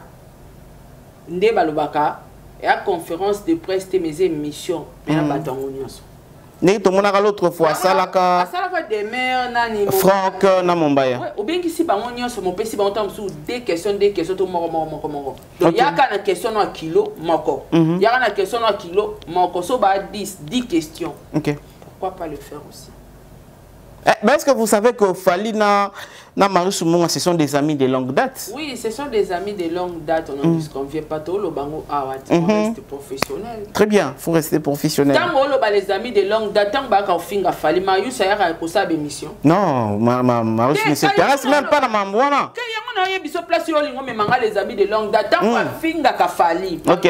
ndé balobaka et à conférence de presse de mes émissions mais na batango nyonso. Né to mona l'autre fois salaka Demer nani Franck na Mombaya. Ouais, ou bien ici bango nyonso mon pesi bango tam sous deux questions to moko. Donc il y a kana question na kilo moko. Il y a kana question na kilo moko so ba 10 questions. OK. Pourquoi pas le faire aussi? Mais est-ce que vous savez que Fali na Marius Munga ce sont des amis de longue date? Oui, ce sont des amis de longue date. On ne se confie pas tout le bango awati. On reste professionnel. Très bien, faut rester professionnel. Tant que les amis de longue date, tant que on finga Fali Marius a pour sa émission. Non, Marius ne s'intéresse même pas à Mambwana. Quand il y a un biso place yo lingo mais manga les amis de longue date, tant que finga ka Fali. OK.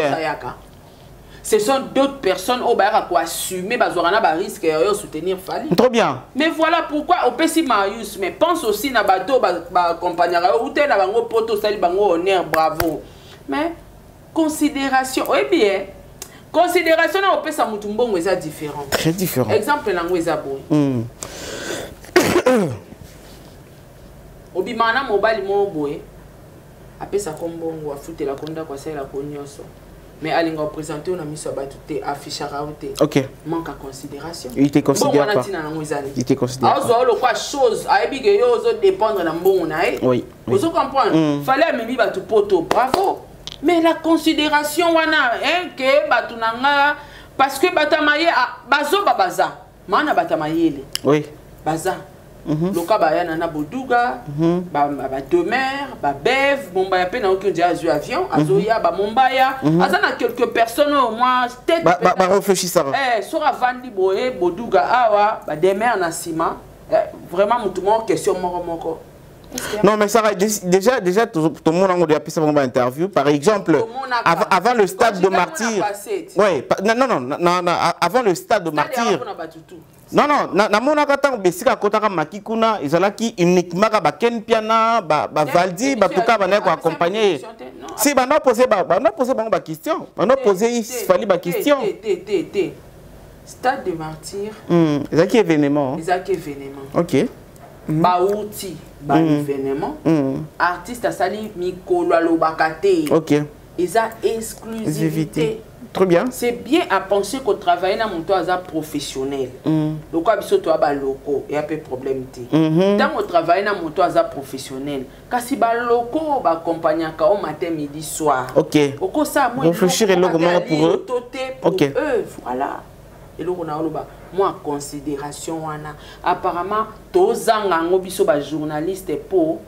Ce sont d'autres personnes au bar pour assumer bazorana ba risque et soutenir Fali. Trop bien. Mais voilà pourquoi au PC Marius mais pense aussi na bateau ba accompagnera ou te na bango poto sali bango honneur bravo. Mais considération oui bien. Considération na au PC mutumbongo est différent. Très différent. Exemple lango est bon. Obimana mobile mo boye. Apesa kombongo afute la konda kwa sala konyoso. Mais Alinga présenté on a mis sur batute affiche à raouté. OK. Manque à considération. Il te considère pas. Il te considère. Alors zo quoi chose a bi que yo zo dépendre na mbongo na e. Oui. Vous comprenez? Fallait même ba tu poto. Bravo. Mais la considération wana hein que batunanga parce que batamaye bazo babaza. Mana batamayele. Oui. Baza. Loka ba yana na boduga ba demer ba bev bomba ya pe na aucun dia avion azoya ba mombaya azana quelques personnes au moins tête ba réfléchir ça sora vandi boye boduga awa ba demer na sima vraiment mutumo question moko. Non mais ça déjà tout le monde a déjà passé une interview par exemple avant le stade de martyr. Oui, non avant le stade de martyr. Non, na mona kata besika kotaka makikuna izalaki uniquement ba ken piana ba valdi ba tuka ba na ko accompagner. Si ba na poser ba question, ba na poser il fallait ba question. Stade de martyr. Ezaki événement. Ezaki événement. OK. Ba outil ba événement. Artiste asali mikolo alobakate. OK. Eza exclusivité. Très bien. C'est bien à penser qu'on travaille dans mon toit professionnel. Donc, quand on a loco, il y a peu de problème. Tant qu'on travaille dans mon toit professionnel, quand si ba loco, ba accompagner au matin, midi, soir. OK. Au ça, moi, réfléchir et le comment pour eux. pour eux. Voilà. Et là, on a moi en considération. Apparemment, tous les journalistes pour.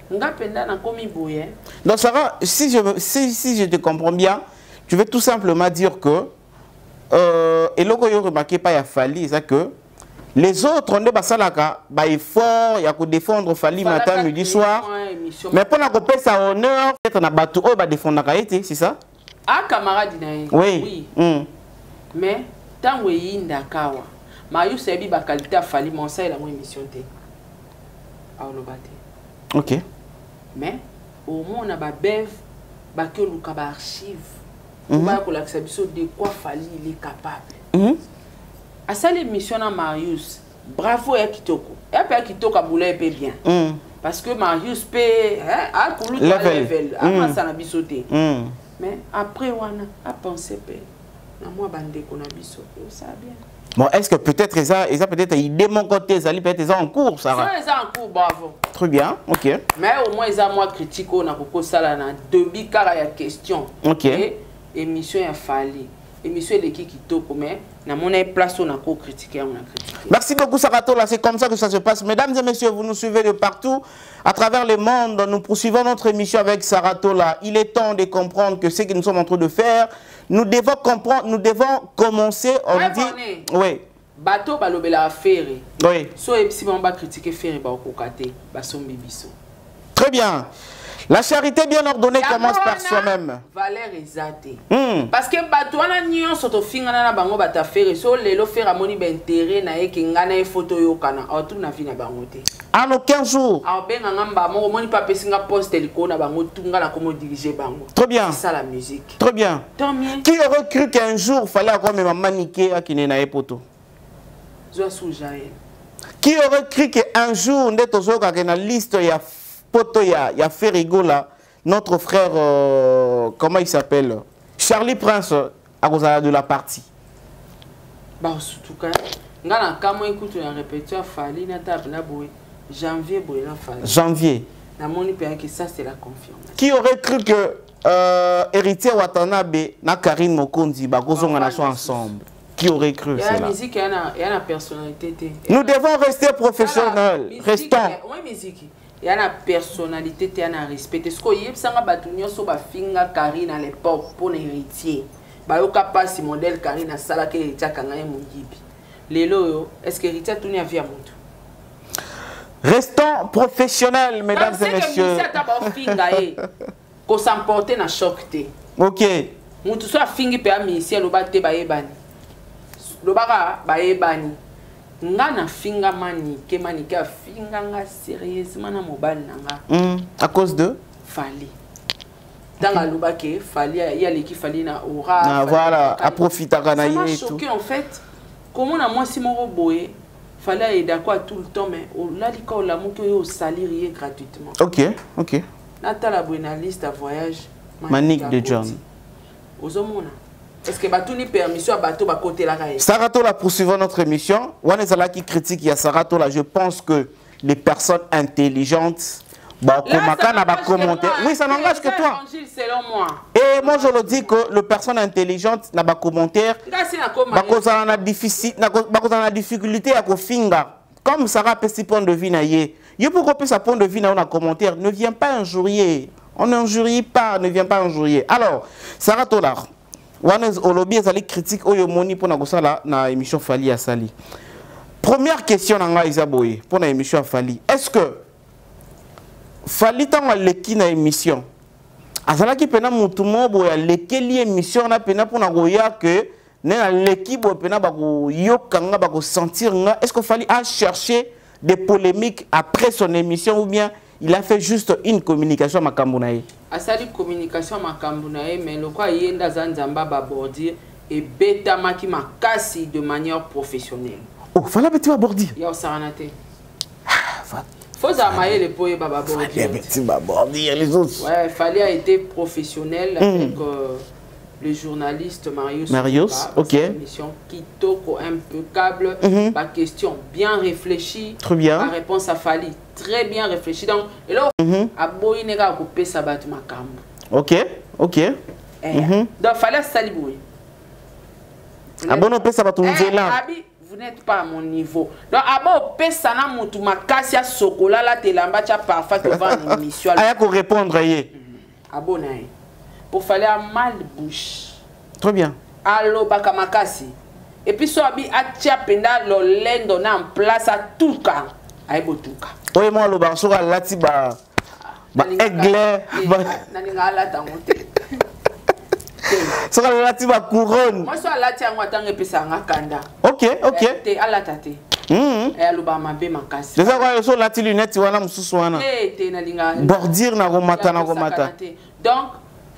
Donc Sarah, si je te comprends bien, tu veux tout simplement dire que et là, vous remarquez pas, il y a Fali, c'est que les autres, on est effort, il y a que défendre Fali matin, midi, soir. Mais pour la couper sa honneur, peut-être on a battu, on va défendre la qualité, c'est ça? Ah, camarade, oui. Mais tant que y a Ndakawa, Mayu Sebi ba qualité à Fali, mon ça est la moins émission. Ok. Mais au moins on a ba bev, ba que le kaba archive. Ba ko l'acception de quoi Fali il est capable. À ça l'émission à Marius, bravo et Kitoko. Et puis Kitoko a boulé bien. Parce que Marius peut a pour level, a ça na bisoté. Mais après on a pensé pe na moi bande qu'on a bisoté, ça bien. Bon, est-ce que peut-être ça peut-être il de mon côté ça peut-être ils en cours ça. Ça ils en cours bravo. Très bien, OK. Mais au moins ils ont moi critique on a beaucoup ça là na début car il y a question. OK. Émission a fallu. Émission de qui toko mais na mon place on a critiqué on a critiqué. Merci beaucoup Saratola, c'est comme ça que ça se passe. Mesdames et messieurs, vous nous suivez de partout à travers le monde. Nous poursuivons notre émission avec Saratola. Il est temps de comprendre que ce que nous sommes en train de faire, nous devons comprendre, nous devons commencer on dit oui. Bateau balobela affaire. Oui. So si on va critiquer faire ba kokate ba sombi biso. Très bien. La charité bien ordonnée commence par soi-même. Valeur exatée. Parce que bato wana nyon soto finga na bango bata faire so lelo faire amoni ba intérêt na yeke ngana e photo yo kana autre na vie na bango te. En aucun jour. A benga ngamba mo moni pa pesinga poste liko na bango tunga na comment diriger bango. Très bien. C'est ça la musique. Très bien. Tant mieux. Qui aurait cru qu'un jour fallait encore même maniquer à kine na e poto. Zo soujael. Qui aurait cru qu'un jour ndeto zo ka na liste ya poto ya Ferrigo là, notre frère, comment il s'appelle, Charlie Prince, à cause de la partie. Bah, surtout quand, ngana kamo écoute la répétition Fali na table na boé, janvier boé na Fali. Janvier. Na moni pe que ça c'est la confiance. Qui aurait cru que héritier Watanabe na Karine Mokondi ba kozonga na so ensemble? Qui aurait cru ça? La musique il y a la personnalité. Nous devons rester professionnels. Restons. Oui, musique. Il y a la personnalité, il y a le respect. Ce qu'il y a, c'est que finga Karine à l'époque pour l'héritier. Il y a un modèle Karine à Sala qui est est-ce que l'héritier a tourné à vie à montre? Restons professionnels, mesdames et messieurs. Qu'on s'emporte dans choc. Ok. Moutou soit fingi pe amisi lo ba te ba ebani. Lo ba ebani. Ngana finga mani ke finga nga sérieusement na mobile nanga. À cause de Fali. Dans la loba ke Fali il y a l'équipe Fali na aura. Ah voilà, à profiter kana et tout. Ça m'a choqué en fait. Comment na moi si mon boye Fali est d'accord tout le temps mais là liko la mo ke yo salir gratuitement. OK, OK. Natala buena liste à voyage Manique de John. Ozomona. Est-ce que tu as permission à bateau à côté la caille? Saratola, poursuivons notre émission. Wanezala qui critique, il y a Saratola. Je pense que les personnes intelligentes, bah, commenter. Oui, ça n'engage que toi. Selon moi. Et moi, je le dis que les personnes intelligentes n'a pas commentaire. Bah, cause on a difficulté à finga. Comme Sarah peut si point de vue na yé. Yo pour couper sa point de vue na on a commentaire. Ne viens pas injurier. On n'injurie pas, ne vient pas injurier. Alors, Saratola. Wanez Olobi ezali critique oyo moni pour na émission Fali à Sali. Première question nanga Isaboye pour na émission Fali. Est-ce que Fali tanga leki na émission azala ki pena mutu mobo ya lekeli émission na pena pour na goya que na leki bo pena ba ko yokanga ba ko sentir nga est-ce que Fali a cherché des polémiques après son émission ou bien il a fait juste une communication à Makambunae. A sali communication à Makambunae, mais le quoi il y a Zanzamba babordir et bêta maki makasi de manière professionnelle. Oh, fallait bêta babordir. Il y a Saranate. Faut amailler les poètes babordir. Fallait bêta babordir les autres. Ouais, fallait a été professionnel avec le journaliste Marius. Ok. Émission Kitoko impeccable. Ma question bien réfléchie. Très bien. La réponse a fallu très bien réfléchie. Donc, et là, à Boinega coupé sa batte ma cambe. Ok, ok. Donc, fallait salibouer. Ah bon, on peut ça va tout là. Vous n'êtes pas à mon niveau. Donc, abo pesa na mutu makasi ya sokola la telamba cha parfait que va en émission. Aya ko répondre yé. Abo na. Pour fallait à mal bouche. Très bien. Allo baka makasi. Et puis so abi atia penda lo lendo na en place à tout cas. Ay botuka. Oye moi lo ba so lati ba aigle ba naninga la tangote. So lati ba couronne. Moi so lati angwa tanga pesa ngakanda. OK. Te ala tate. Allo ba mabe makasi. Déjà quoi so lati lunette wana mususu wana. Te nalinga bordir na romata na romata. Donc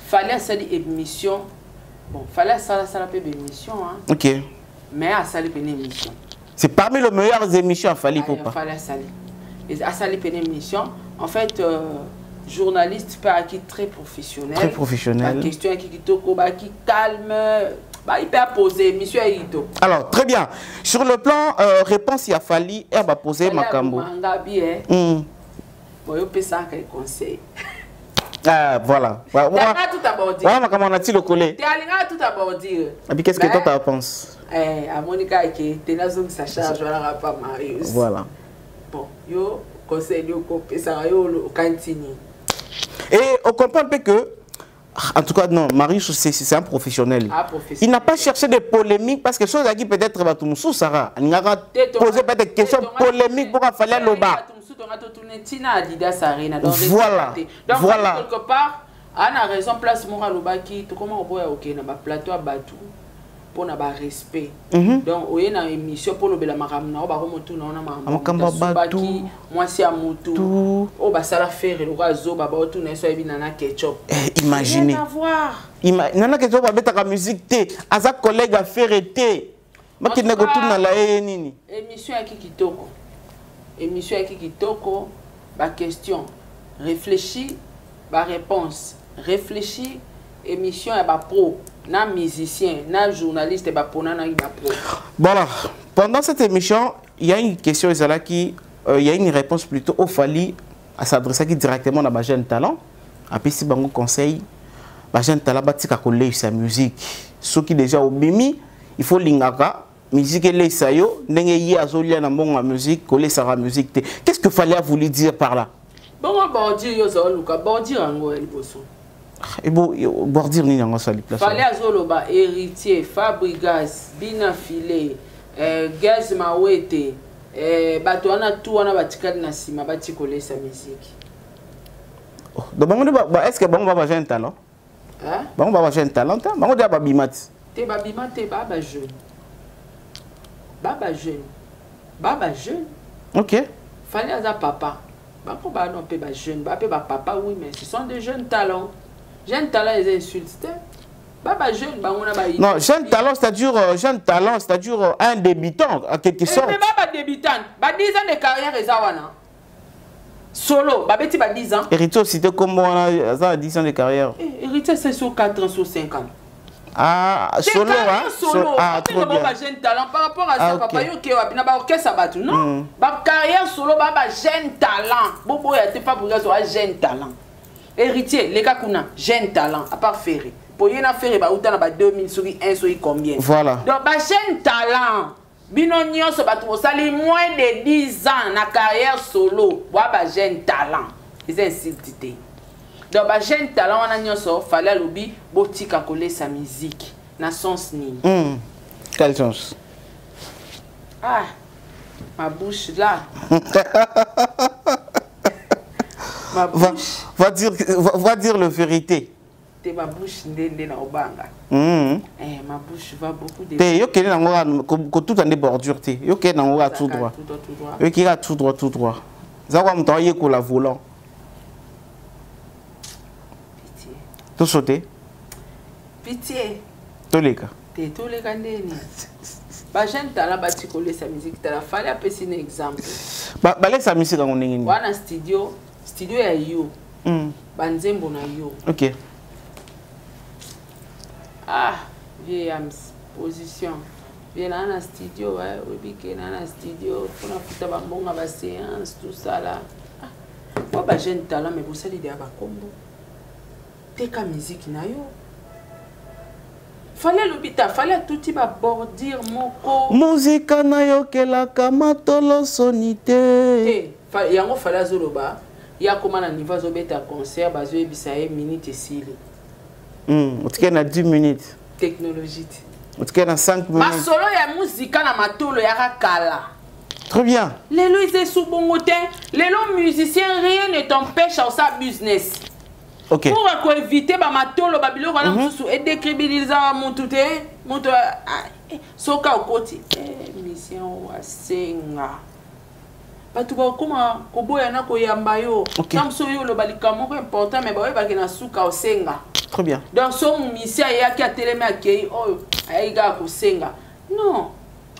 fallait ça di émission. Bon, fallait ça peu d'émission hein. OK. Mais à sali une émission. C'est parmi les meilleures émissions à Fali Poupa. Fallait sali. Et à sali une émission, en fait journaliste qui très professionnel. Très professionnel. La question qui toko qui calme, il peut poser émission ito. Alors, très bien. Sur le plan réponse il a Fali elle va poser makambo. Bon, yo pesa quel conseil. Ah, voilà. T'as tout aborder. Voilà, comment on a-t-il le collé? T'es allé tout aborder. Et puis, qu'est-ce que toi, tu penses? À Monica, qui était là, ça charge, je ne pas Marius. Voilà. Bon, yo, conseil, yo, ça, yo, cantine. Et on comprend un peu que, en tout cas, non, Marius, c'est un professionnel. Il n'a pas cherché de polémiques parce que chose qui peut-être va tout moussou, Sarah. Il n'a pas posé peut-être des questions polémiques pour faire le bas. Voilà. Donc, voilà. quelque part, on a raison, place Moraloba qui, comment on voit, ok, on a plateau à Batou pour n'a pas respect. Donc, on a une émission pour le Belamarama, on va remonter dans la Batou, moi c'est à Moutou, on va ça la faire, le razo, baba, tout n'est pas nana ketchup. Imaginez. Nana ketchup va mettre la musique, à sa collègue à faire été. Moi qui n'ai pas tout dans la nini. Émission à Kikitoko. Émission à Kikitoko. Ba question, réfléchis, ba réponse, réfléchis, émission et ba pro, na musicien, na journaliste et ba pro, na pro. Voilà, pendant cette émission, il y a une question il y a une réponse plutôt au Fali à s'adresser directement à ba jeune talent. Après si bango conseil, ba jeune talent batika coller sa musique. Ceux qui déjà au bimi, il faut lingaka. Musique et sayo, n'engue azolia na bonga musique, coller sa musique. Qu'est-ce que Fali a voulu dire par là? Bon, bordir yo zo luka, bordir ango eliboso. Et bon, bordir ni nango sali place. Fali azoloba héritier, Fabregas, Bina Filé, Gaz Mawete, bato wana tout wana batikali na sima bati coller sa musique. Donc est-ce que bon va jeune talent? Hein? Bon va jeune talent, bon dia babimat. Te babimat te baba jeune. Baba jeune. Baba jeune. OK. Fallait avoir papa. Bako ba non pe ba jeune, ba pe ba papa oui mais ce sont des jeunes talents. Jeunes talents ils insultent. Baba jeune ba on a ba. Non, jeune talent c'est-à-dire un débutant en quelque sorte. Mais baba débutant, ba 10 ans de carrière ezawana. Solo, ba beti ba 10 ans. Héritier c'était comme on a 10 ans de carrière. Héritier c'est sur 4 ans sur 5 ans. Ah, solo, hein? Solo. Ah, trop bien. Jeune talent par rapport à ça, papa, yo qui a pas orchestre à battre, non? Ba carrière solo, ba jeune talent. Bobo ya te pas pour un jeune talent. Héritier, les gars kuna jeune talent à part Ferré. Pour y en faire ba outa ba 2000 sur 1 sur combien? Voilà. Donc ba jeune talent. Bino nyonso ba to sali moins de 10 ans na carrière solo, ba jeune talent. Ils insultent. Donc, les jeunes talents, il fallait lobby botika coller sa musique. Na sens ni. Quel sens? Ah, ma bouche là. Ma bouche. Va dire la vérité. C'est ma bouche ndende na obanga. Ma bouche va beaucoup de. Yo kene na ko tout en bordure te. Yo kene na tout droit. Yo kene a tout droit. Ça va m'ta yé ko la volant. Tout sauter. Pitié. Tous les cas. Tous les cas ndeni. Ba jeune talent bati coller sa musique, t'as fallait appeler un exemple. Ba laisse sa musique en ngini. Wana studio ya yo. Banzembo na yo. OK. Ah, vieillams position. Bien dans studio, ouais, obike dans studio, pour na futa ba mbonga ba séance tout ça là. Moi ba jeune talent mais vous savez dia ba kombo. Teka musique na yo. fallait l'hôpital, fallait tout type à bordir moko. Musique na yokela kamatolo sonité. Yango fallait zoloba. Il y a comment on va zobeta concert, bazo ebisaye minute et sili. En tout cas, on a 10 minutes. Technologie. En tout cas, on a 5 minutes. Ma solo ya musique na matolo ya kala. Très bien. Les lois ils sont bongotin. Les lois musiciens, rien ne t'empêche à ça business. Ok. Pour éviter ba matolo babilo wana mususu et décrédibiliser mon tout soka okoti mission wa senga. Batu ba kuma koboya na koyamba yo. Kamso yo lo balika moko important mais ba ba kena suka osenga. Très bien. Donc son mission ya ki atelema akei oh aiga ko senga. Non.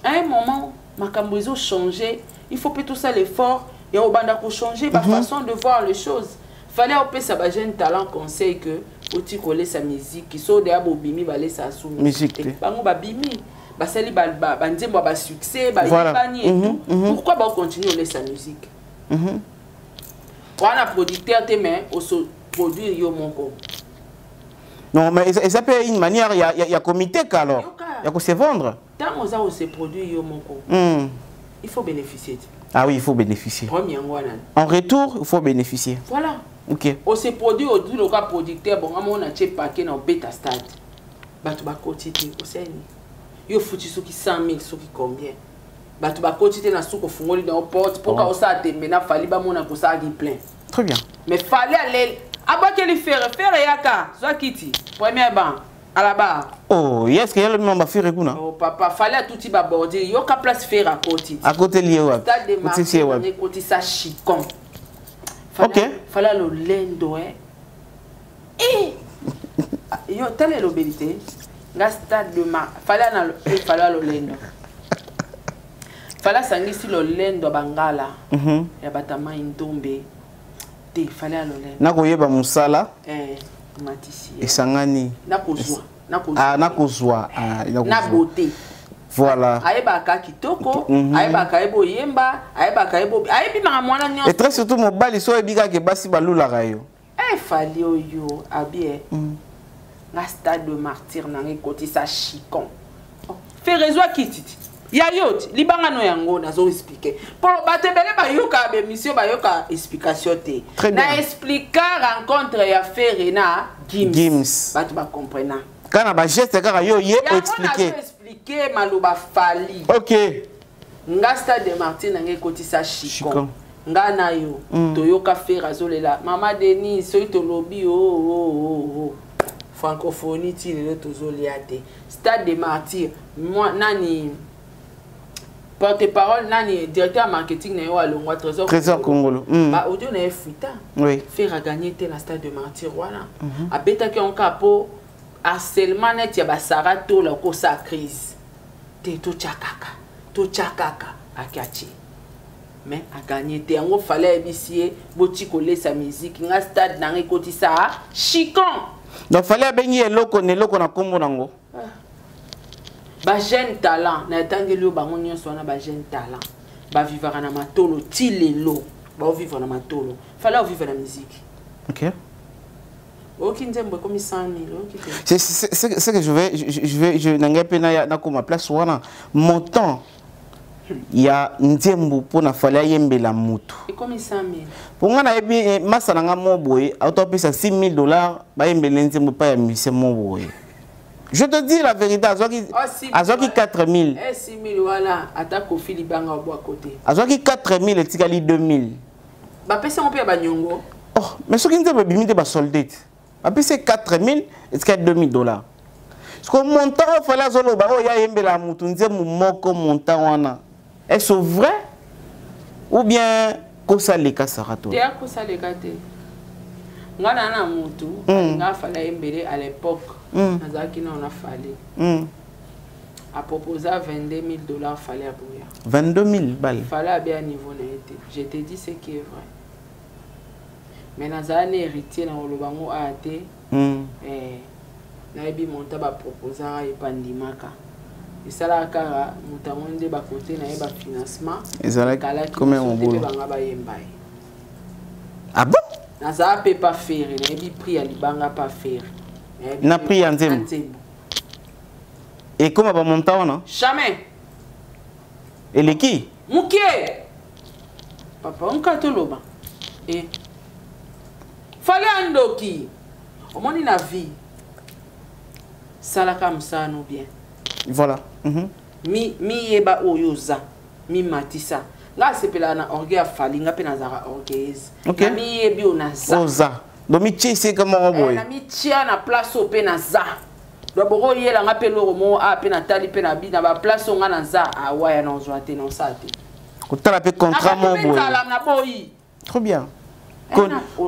À un moment makambo ils ont changé, il faut peut tout ça l'effort et au banda ko changer ma façon de voir les choses. Fallait au ça ba jeune talent conseil que oti coller sa musique qui so de abobimi ba laisser sous musique. Bango ba bimi ba sali ba nzembo ba succès ba yibani et tout. Pourquoi ba continuer à laisser sa musique? On a producteur te mais au produire yo monko. Non mais ça peut une manière il y a comité alors. Il y a que se vendre. Tant on se produit yo monko. Il faut bénéficier. Ah oui, il faut bénéficier. En retour, il faut bénéficier. Voilà. Ok. On se produit au du local producteur, bon, on a un paquet dans bêta stade. Batu ba quotité, au seni. Yo foutu ceux qui 100 000, ceux qui combien. Batu ba quotité na souko fungoli dans porte pour qu'on ça te mena fali ba mona ko ça plein. Très bien. Mais fallait aller aba quel faire yaka, soit kiti. Première banc à la barre. Oh, yes, qu'il y a le même affaire kuna. Oh papa, fallait tout type aborder, yo ka place faire à côté. À côté lié ouais. Stade de marché, on est côté ça chicon. OK. Fallait le lendo eh. Yo telle est l'obélité. Nga stade de marché, fallait le lendo. Fallait sangisi le lendo bangala. Ya batama indombe. Te fallait le lendo. Na koyeba musala. Matisi. Esangani. Na kozwa. Ah, na kozwa. Na beauté. Voilà. Aïbaka kitoko, aïbaka ebo yemba, aïbaka ebo aïbi na mwana nyonso. Et très surtout mobali so ebika ke basi balula rayo. Fali yo abie. Na stade de martyr na ngoti sa chicon. Fait raison kititi. Ya yot, libanga no yango na zo expliquer. Pour batebele ba yoka be mission ba yoka explication te. Na expliquer rencontre ya faire na Gims. Batu ba comprendre. Kana ba geste kaka yo ye o expliquer. Expliquer maloba fali. OK. Nga stade de Martin nge koti sa chicon. Nga na yo toyoka faire azolela. Mama Denis so to lobby francophonie ti le tozoliate. Stade de Martyr moi nani porte-parole nani directeur marketing na yo alongwa Trésor Congolo. Ba audio na fuita. Oui. Faire gagner te la stade de Martyr voilà. Abeta ki on capo harcèlement net ya basara to la ko sa crise te to chakaka akiachi mais a gagné te ngo fallait bisie boti coller sa musique nga stade na ngoti sa chicon donc fallait bengi eloko na kombo nango ba jeune talent na tangeli bango nyonso na ba jeune talent ba vivre na matolo tilelo ba vivre na matolo fallait vivre la musique. OK. C'est ce que je n'ai pas na place wana montant il y a nzembo pour na fallait yembela mutu et comme 100 000 pour nga ebi masa nga moboye auto pesa $6 000 ba yembela nzembo pa ya mise moboye. Je te dis la vérité, azoki 4 000. 6 000 voilà, attaque au filibanga au côté. Azoki 4 000 et tikali 2 000. Ba pesa on peut ba nyongo. Oh, mais ce qui nzembo bimite ba soldé. Après c'est 4 000 et c'est $2 000. Ce que montant il fallait zolo ba o ya yembela mutu nzembo moko montant wana. Est-ce vrai ou bien kosa leka sarato? Te kosa leka te. Ngana na mutu nga fallait yembele à l'époque. Nazaki na on a fallu. A proposé $22 000 fallait abouya. 22 000 balles. Fallait bien niveau na été. Je te dis ce qui est vrai. Mais nazane héritier na olobango ate na ebi monta ba proposer e pandimaka isala kara mutangonde ba côté na ba financement ezala comme on boulot banga ba yembai. Ah bon naza pe pas faire na ebi prix ya libanga pas faire na prix ya nzembo Et comment va monter on? Jamais. Et les qui? Mouké. Papa, on ka toloba. Et fallait andoki. Au moins na vie. Sala comme ça nous bien. Voilà. Mi yeba oyoza. Mi matisa. Là c'est pela na orgueil fali nga pe na zara orgueilleuse. Okay. Na mi yebi onaza. Oza. Donc mi tché c'est comment boy. Na mi tia na place au pe na za. Do boro yela nga pe loro mo a pe na tali pe na bi na ba place nga na za a wa ya na zoate na sate. Kotala pe contrat mon boy. Trop bien.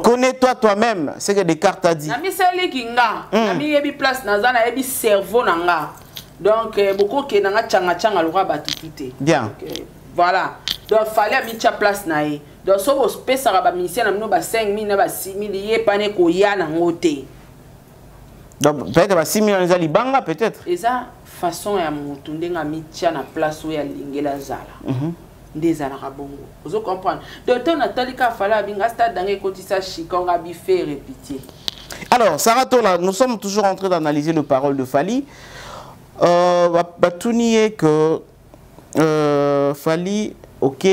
Connais-toi toi-même, c'est que Descartes a dit. Na mi seli kinga, na mi yebi place na za na yebi cerveau na nga. Donc beaucoup ke na nga changa le roi batutute. Bien. Voilà. Donc fallait mi tia place na ye. Donc so bo spesa ba musicien na mino ba 5000 na ba 6000 ye pané ko ya na ngote. Donc peut-être ba 6000 les alibanga peut-être. Et ça façon ya mutu ndenga mi tia na place où ya lingela zala. Ndezala rabongo. Vous comprenez. Donc ton natalika fallait binga stade dangé kotisa chikonga bi fait répéter. Alors Sarah Tola, nous sommes toujours en train d'analyser le parole de Fally. Tout nier que Fally ok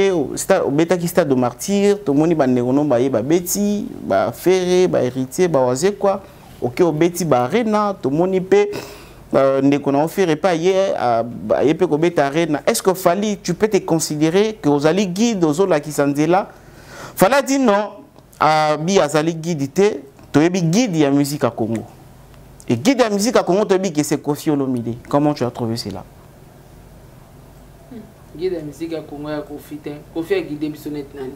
au bêta qui stade de martyr tout le monde va négono ba yeba beti ba ferré ba héritier ba waze quoi ok au beti ba arena tout le monde peut négono ferré pas hier ba yepé ko beta arena. Est-ce que Fally tu peux te considérer que aux ali guide aux autres qui sont là Fally dit non à bi azali guide te to yebi guide ya musique à Congo. Et guide de la musique à Congo, tu dis que c'est Kofi Olomide. Comment tu as trouvé cela? Guide de la musique à Congo, Kofi a guidé Bissonnet Nani.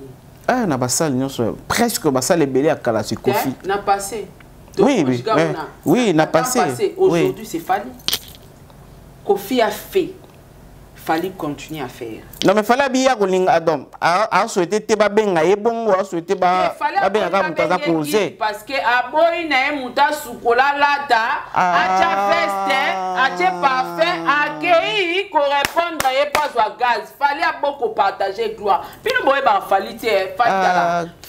Ah, na basal, presque basal est belé à Kala, c'est Kofi. N'a passé. Oui, oui, oui, n'a passé. Aujourd'hui, c'est Fally. Kofi a fait. Fally continue à faire. Non, mais Fally bien que Adam a souhaité te ba benga e bongo a souhaité ba benga ka mutaza poser parce que aboyi na e muta sukola lata acha veste acha parfait accueilli correspondre e pas wa gaz. Fally a beaucoup partagé gloire. Puis nous boye ba Fally te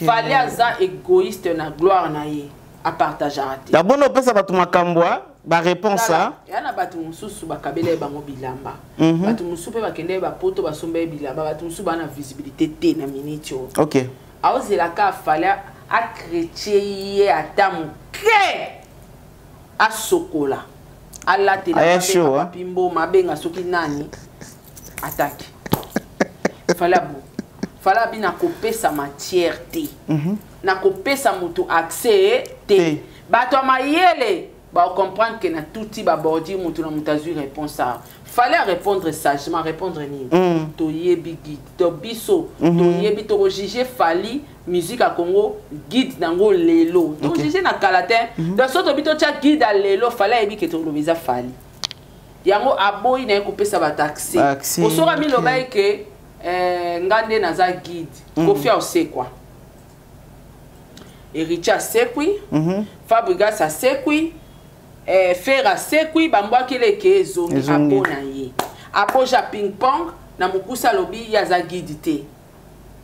Fally aza égoïste na gloire na ye a partager ate. D'abord on peut ça ba tu makambwa. Ba réponse ça. Yana batu mususu bakabele bango bilamba. Batu mususu pe bakende ba poto ba sombe bilamba, batu mususu ba na visibilité te na minitio. OK. Aozela ka fallait a chrétien atamu ke a sokola. Ala te la pimbo mabenga soki nani attaque. Fallait bon. Fallait bina couper sa matière te. Na couper sa mutu accès te. Bato mayele bah, on comprend que na tout type d'abordi mutuna mutazu réponse ça fallait répondre sagement répondre ni to yebi guide to biso to yebi to juger Fally musique à Congo guide nango lelo to juger na kalatin dans soto bito cha guide à lelo fallait yebi que to lo visa Fally yango aboyi na couper ça va taxi au sora mi lo bay que ngande na za guide Kofi au c'est quoi et Richard Sekwi Fabrigas a Sekwi faire à Sekwi bambwa kele kezo abona ye apoja ping pong na mukusa lobi ya za guide te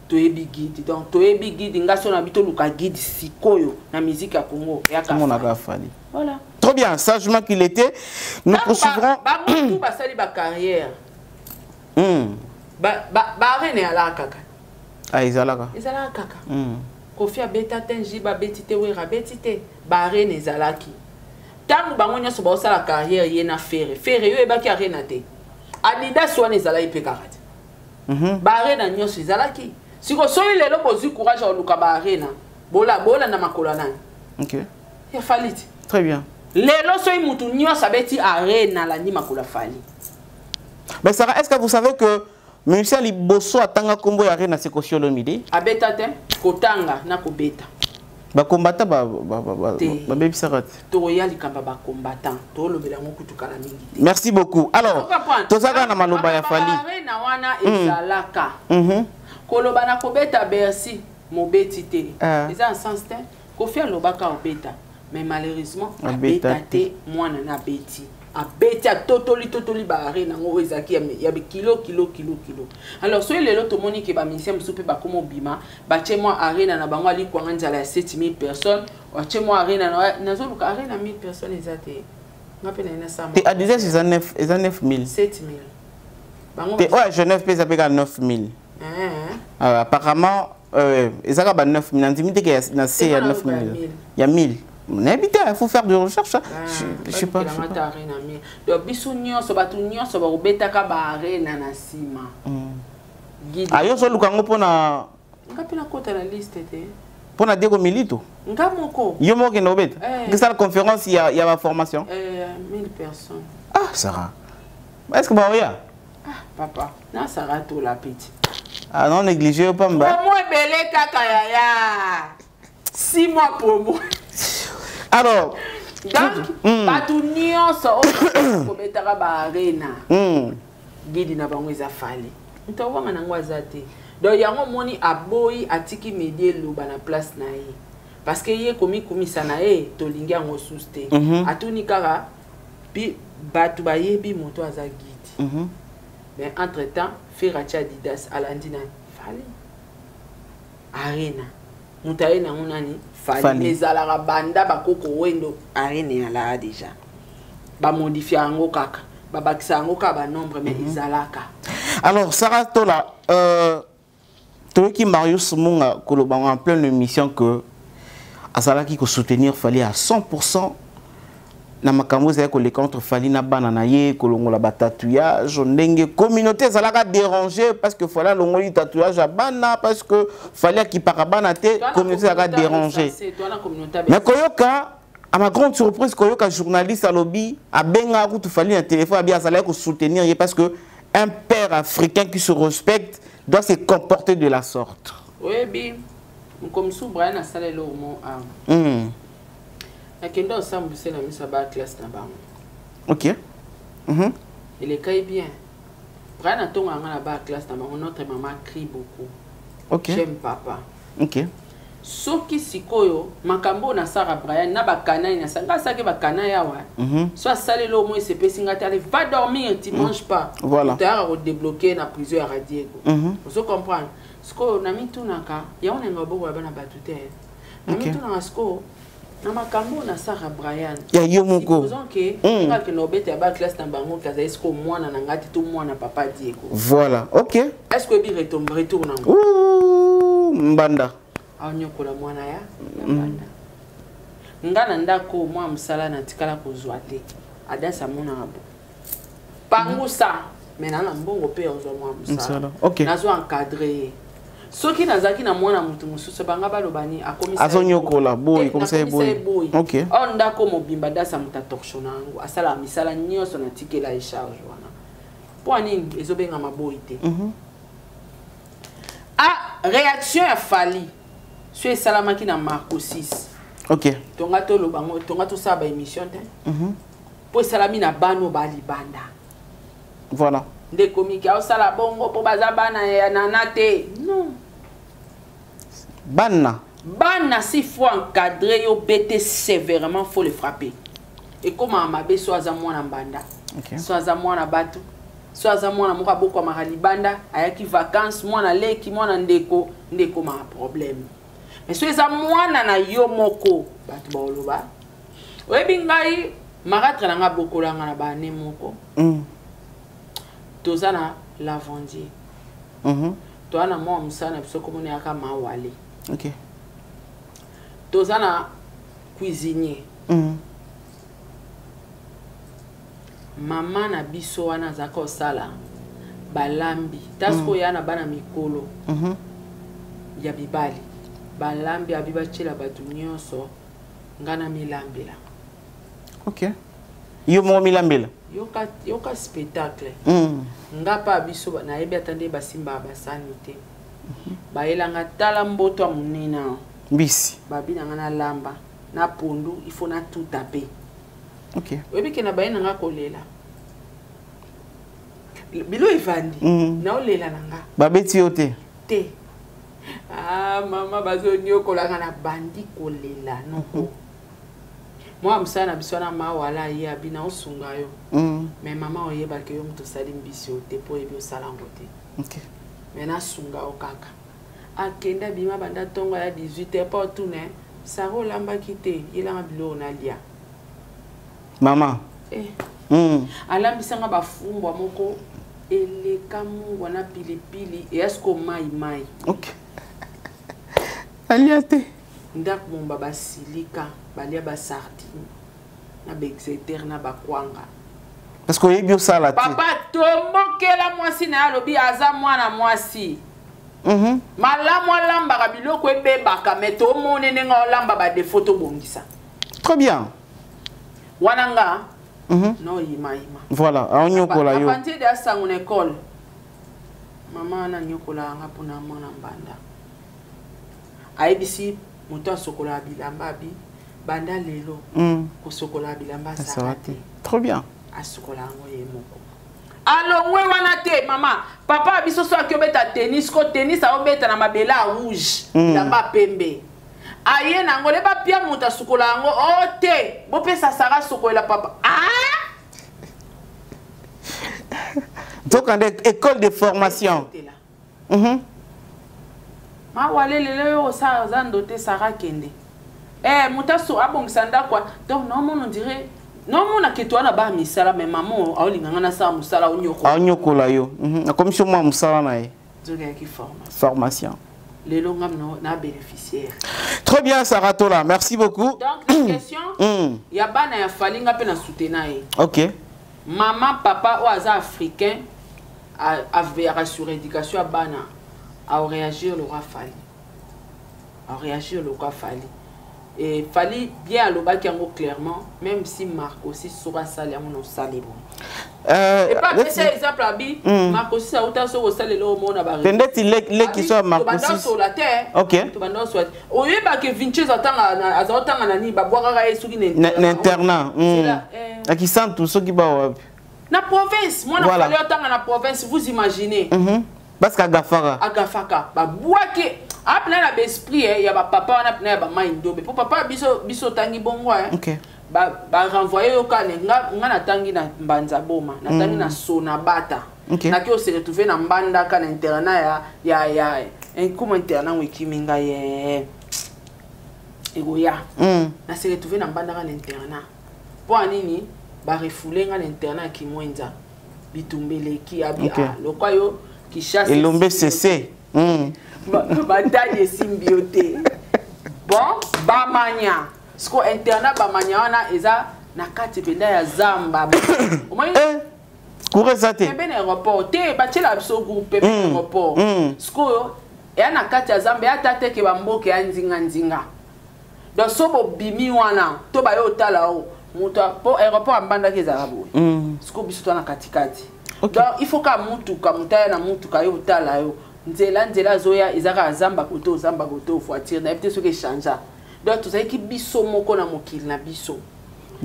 to yebi guide donc to yebi guide ngaso na bito luka guide sikoyo na musique à Congo ya ka Fally. Voilà. Trop bien, sagement qu'il était. Nous poursuivrons tout ba sali ba carrière. Ba rene ala kaka. Ah izalaka. Izalaka kaka. Kofi a beta tenji ba betite wera betite ba rene zalaki. Tangu bango nyoso ba osala carrière ye na faire yo e ba ki arena te. Adidas wana ezala ipe karate. Ba arena nyoso ezalaki. Siko soyi lelo bozu courage o luka ba arena. Bola na makola nani. OK. Ya Fally. Très bien. Lelo soyi mutu nyoso abeti arena la ni makola Fally. Mais Sarah, est-ce que vous savez que Monsieur Liboso atanga kombo ya arena c'est Kofi Olomide? Abeta te kotanga na kobeta. Ba combattant ba baby sarat. Toya likamba ba combattant. To lobela ngokutu kala mingi. Merci beaucoup. Alors, tozaka na maloba ya Fally. Na wana ezalaka. Koloba na kobeta Bercy mobeti te. Eza en sens te. Kofi alobaka obeta. Mais malheureusement abeta te mwana na beti. Abeti a totoli ba arena ngo ezaki ya kilo. Alors so lelo to moni ke ba ministère musupe ba komo bima ba che moi arena na bango ali kwanga nzala ya 7000 personnes, wa che moi arena na zoluka arena 1000 personnes ezate. Et à 10 c'est 9 000. 7 000. Ouais, Genève peut s'appeler à 9 000. Apparemment, ils ont 9 000. Intimité qui est 9 000. Il y a 1000. Il faut faire de recherche. Je sais pas. Donc, bisounia, sobatounia, sobatounia, barena na sima. Ayo so lukango pona. Ngapela kota na liste te. Pona deko milito. Ngamoko. Yo mo ke no bet. Que ça la conférence il y a ma formation. 1000 personnes. Ah, Sarah. Est-ce que bah oya? Ah, papa. Na Sarah tout la petite. Ah non négligé pas mba. Moi belé kaka ya. 6 mois pour moi. Alors, donc, batounia so ko betaka barena. Gidi na bango ezafali. Ntawanga na ngwaza te. Donc yango moni aboyi atiki medie loba na place na ye. Parce que ye komi sana ye tolingi yango suste. Atuni kaka bi batu ba yebi moto aza guide. Mais entre-temps, Feracha Adidas alandina fali. Arena. Mutaye na ngunani fali. Ezala banda bakoko wendo arena ala déjà. Ba modifier yango kaka. Ba bakisa yango ka ba nombre mais ezalaka. Alors, Sarah Tola, qui Marius Munga, en pleine émission que Asalaki ko soutenir fallait à 100%. Na makambo za ko les contre fali na banana ye ko longola ba tatouage ndenge communauté zalaka déranger parce que fallait longoli tatouage à bana parce que fallait qui parabana te communauté zalaka déranger. Mais koyoka à ma grande surprise koyoka journaliste à lobby a benga ko tu fallait un téléphone a bien zalaka ko soutenir parce que un père africain qui se respecte doit se comporter de la sorte. Oui, bien. Comme sous Brian a salé le mot à. Kendo ensemble c'est la mise à bas classe na bango. OK. Il est caille bien. Brian a ton à la bas classe na bango notre maman crie beaucoup. OK. J'aime papa. OK. Soki sikoyo makambo na Sarah Brian na bakana ina sanga sake bakana yawa. Soit salé le mot se pesinga t'allez va dormir tu manges pas. Voilà. Tu as débloqué na prison à Diego. Vous comprenez? Sko na mitunaka ya on ngabo ba na batute. Na mitunaka sko na makambo na Sarah Brian ya yomoko disons que que no bete ba classe na bango kaza esko mwana na ngati to mwana papa Diego. Voilà. OK. Est-ce que bi retourne na mbanda anyokola mwana ya mbanda ngana ndako mwa msala na tikala kozwa te adasa mona abo pangusa menana mbongo pe ozo mwa msala. OK. Nazo encadrer soki nazaki na mwana mutu mususu banga balobani akomisa azonyokola boy comme ça boy. OK. On ndako mobimba dasa muta torchona ngo asala misala nyoso na tikela e charge wana. Po ani ezobenga maboy te. Ah, réaction ya fali. Sur salamaki na Marco 6. OK. Tonga to lobango, tonga to saba émission te. Po salami na bano bali banda. Voilà. Des comiques au sala bongo po bazabana ya nanate. Non. Bana. Bana s'il faut encadrer yo bête sévèrement faut le frapper. Et comme amabe so azamwa na banda. OK. So azamwa na batu. So azamwa na muka boko mahali banda ayaki vacances mwana leki mwana ndeko ma problème. Mais so azamwa na yo moko batu ba oloba. Webi ngai maratra na nga boko langa na ba ne moko. Tozana lavandier. Toana mo musana biso komone aka mawale. OK. Tozana cuisinier. Mama na biso wana zako sala balambi. Tasko yana bana mikolo. Ya bibali. Balambi abiba chela batu nyonso ngana milambila. OK. Yo mo milambila. Yoka spectacle. Ngapa biso na yebi atande basimba basani te. Baelanga tala mboto munena. Bisi. Babi na ngana lamba na pondu il faut na tout taper. OK. Webi kena bayena nga kolela. Bilo ifandi na olela nanga. Babeti yote. Te. Ah mama bazo nyokola ngana bandi kolela noko. Moi msana bisona ma wala ye abina osunga yo. Mais maman oyeba ke yo mto sali mbisio te po ebi osala ngote. OK. Mais na sunga okaka. Akenda bima banda tongo ya 18h pas tout ne. Saro lamba kite, il a bilo na lia. Maman. alambisanga bafumbwa moko eleka mungu na pilipili esko mai OK aliate ndako momba basilika balia ba sardine na bexeter na bakwanga parce que yebi osala te papa tombokela mwasi na alobi aza mwana mwasi malamu alambaka biloko ebebaka me tomoni ndenge olamba badefo tobongisa très bien wana nga no yima voilà aonyokola yo apante de asango na école mama na nyokola anga mpona mwana mbanda ayebisi moto asokola bilamba bi banda lelo kosokola bilamba ça te très bien asokola ngo ye moko alongwe wana te mama papa biso so akiobeta tennis ko tennis aobeta na mabela rouge bilamba pembe aye nango leba pia moto asokola ngo o te bopesa sara sokola papa donc en école de formation ma wale lelo yo sa zando te sara kende moto so abongisa ndakwa donc non on dirait non mon aketo na ba misala mais maman aolinganga na sa musala onyokola yo na commission moi musala na ye zoga ki formation lelo ngam na bénéficiaire très bien Saratola merci beaucoup donc la question ya bana ya falinga pe na soutenir ye OK maman papa ou aza africain avait rassuré éducation à bana à réagir le roi Fali à réagir le roi Fali et Fali bien le bas clairement même si Marc aussi sera salé mon salé et pas que c'est exemple abi Marc aussi ça autant sur salé le monde à barre peut-être les qui sont Marc aussi sur la terre OK tu vas dans soit au lieu ba que Vinci azotanga nani ba boira et soki n'internat à qui sent tout ce qui va na province moi na Fali otanga na province vous imaginez parce qu'à Gafara ba boake apna na l'esprit ya ba papa na apna ba maindo pour papa biso tangi bongo OK ba renvoyer yo kane nga na tangi na mbanza boma na tangi na sona bata na ki o se retrouver na mbanda ka na internat ya comment internat wiki minga ye egoya na se retrouver na mbanda ka na internat po anini ba refouler nga na internat ki mwenza bitumbele ki abi lokwa yo ki chasse elombe cc bataille symbioté bon bamanya sko internat bamanya wana eza na kati penda ya zamba courez ça te ben aéroport te bachela biso groupe ben aéroport sko ya na kati ya zamba ya tate ke bamboke ya nzinga donc so bimi wana to ba yo tala o muto po aéroport ambanda ke za rabo sko biso to na katikati donc il faut ka mutu ka mutaya na mutu ka yo tala yo nzela zoya izaka zamba koto voiture na peut-être ce qui change donc tout ça qui biso moko na mokili na biso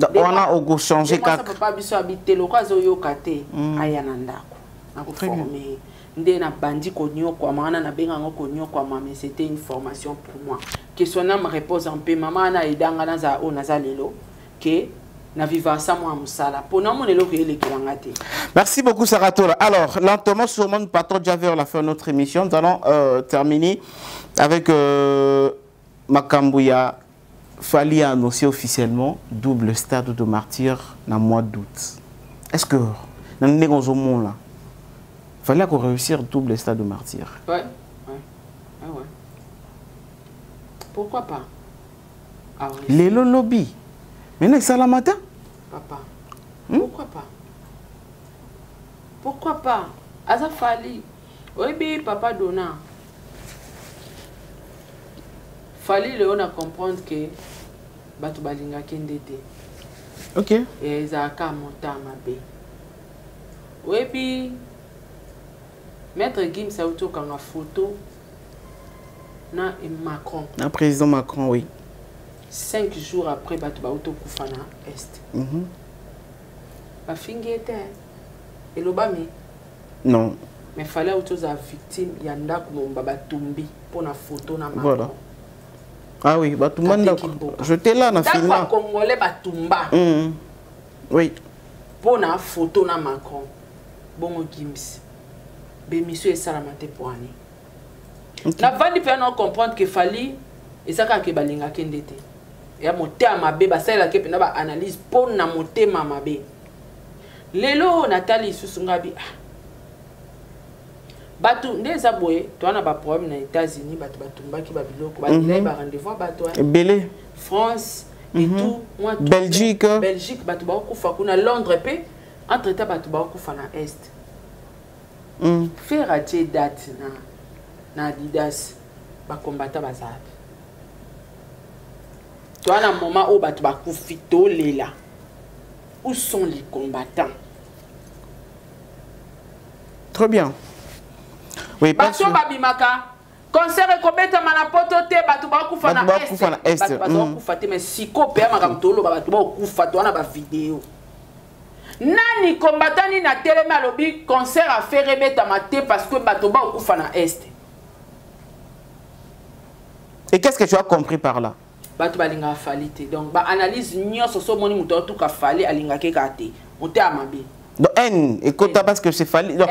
on a au changer kaka papa biso habiter lo kwa zoyo kate aya na ndako na ko former ndé na bandi ko nyoko maana na benga ngoko nyoko mais c'était une formation pour moi question na me repose un peu maman na idanga na za o na za lelo que na vivre ensemble à musala pour non monelo que les kilangate. Merci beaucoup Saratola. Alors lentement sûrement nous partons déjà vers la fin de notre émission. Nous allons terminer avec Makambouya Fali a annoncé officiellement double stade de martyr dans le mois d'août. Est-ce que dans le monde là Fali a réussir double stade de martyr? Ouais. Pourquoi pas? Les lobby. Mais c'est la matin. Papa. Pourquoi pas? Pourquoi pas? Asa Fali. Oui, papa Dona. Fali le on a comprendre que batu balinga kendete. OK. Et zaka monta mabe. Oui, Maître Gim sa auto kanga photo na Macron. Na président Macron, oui. 5 jours après batu ba auto kufana est. Ba fingete et lobami. Non. Mais fallait auto za victime ya ndako momba batumbi pour na photo na Macron. Voilà. Ah oui, batumba ndako. J'étais là na film. Ndako congolais batumba. Oui. Pour na photo na Macron. Bongo Gims. Be monsieur salamate pour ani. Na vandi pe non comprendre que Fali et ça ka ke balinga kendete. Ya motema mabe basala ke pena ba analyse pour na motema mabe. lelo Nathalie Susungabi bato ndeza boye to na ba problème na États-Unis bato batumbaki ba biloko ba delay ba rendez-vous bato belé France et tout moi Belgique bato ba kufa kuna Londres pe entre temps bato ba kufa na est faire atie date na Adidas ba combattant bazab to na moment où bato ba kufi to lela où sont les combattants? Très bien. Oui, parce que babimaka concert ekobeta manapoto te bato bakufa na est bato bakufa te mais siko pe makamtolo bato bakufa to na ba vidéo nani combattant na télé alobi concert a fait rebeta maté parce que bato bakufa na est. Et qu'est-ce que tu as compris par là? Bato balinga falite donc ba analyse nyonso so moni muto to ka fali alinga ke kate muté amabe. Donc, haine, écoute, parce que c'est Fali. Donc,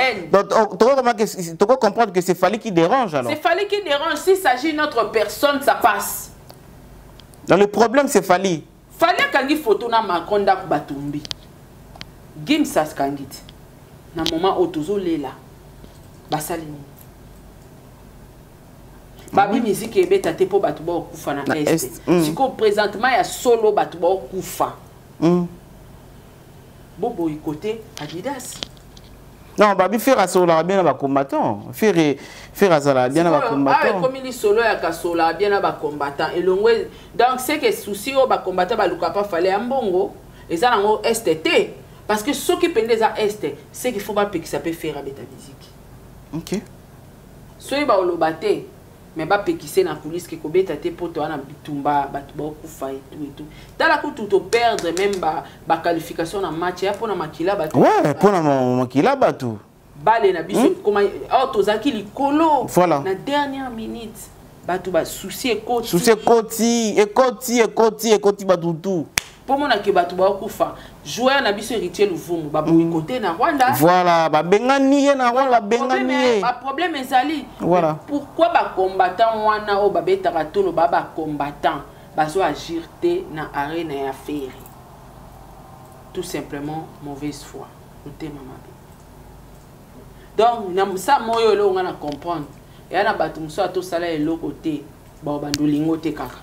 tu dois comprendre que c'est Fali qui dérange alors. C'est Fali qui dérange. S'il s'agit d'une autre personne, ça passe. Donc, le problème, c'est Fali. Fali a kangi photo na Makonda Batumbi. Gim sas kangit. Na moment otozo lela. Basalini. Babi musique ebe tate po batu ba okufa na est. Siko présentement ya solo batu ba okufa. Bobo côté Adidas. Non, babi faire asola bien na combattant. Faire asola bien na combattant. Ah, comme il solo ya kasola bien na combattant et longwe donc c'est que souci au ba combattant ba luka pas fallait ambongo et ça nango STT parce que ceux qui pendent za est c'est qu'il faut pas que ça peut faire avec ta musique. OK. Soy ba olobate mais ba pekise na coulisse que kobeta te poto na bitumba batu ba kufa et tout tala ko tout perdre même ba qualification na match ya pona makila batu ouais pona makila batu bale na biso comment tozaki likolo voilà na dernière minute batu ba souci ekoti batu tout pour mona ke batu ba kufa joueur na biso héritier Luvumu ba boyi côté na Rwanda voilà ba bengani na Rwanda bengani ba problème ezali voilà pourquoi ba combattant wana o ba betaka tolo ba combattant bazo agir te na arène ya faire tout simplement mauvaise foi o te mama donc na ça moyo lo ngana comprendre ya na batu muso to sala eloko te ba bandolingo te kaka.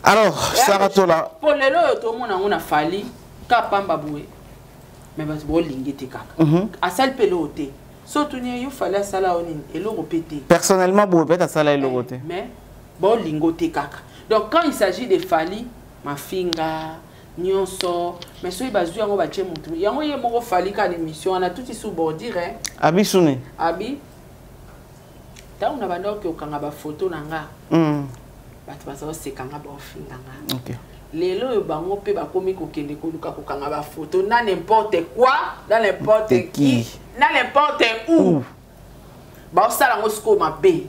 Alors Saratola pour le lo to mona ngona fali ka pamba boué mais bas bo lingete kaka asal pelote surtout ni yo fala sala onine eloko pété personnellement bo peut sala eloko té mais bo lingote kaka donc quand il s'agit de fali ma finga nyonso mais so ibazui yango ba chemutu yango ye moko fali ka l'émission on a tout ici bordir hein abi sune abi ta una bando ke okanga ba photo nanga batu bazo sekanga ba ofinga nga OK lelo yo bango pe bakomi kokende koluka kokanga ba photo na n'importe quoi dans n'importe qui na n'importe où ba osala ngo sko mabe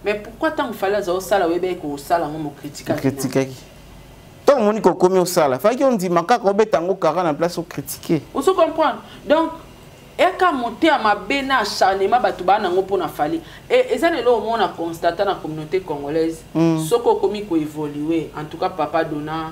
mais pourquoi tant fallait zo sala webe ko sala ngo mo critiquer tant moni ko komi osala fa ki on dit makaka obetango 40 en place au critiquer on se comprend donc eka monter à ma bena acharnement batu bana ngo pona fali et ça lelo on a constaté dans la communauté congolaise soko komi ko évoluer en tout cas papa dona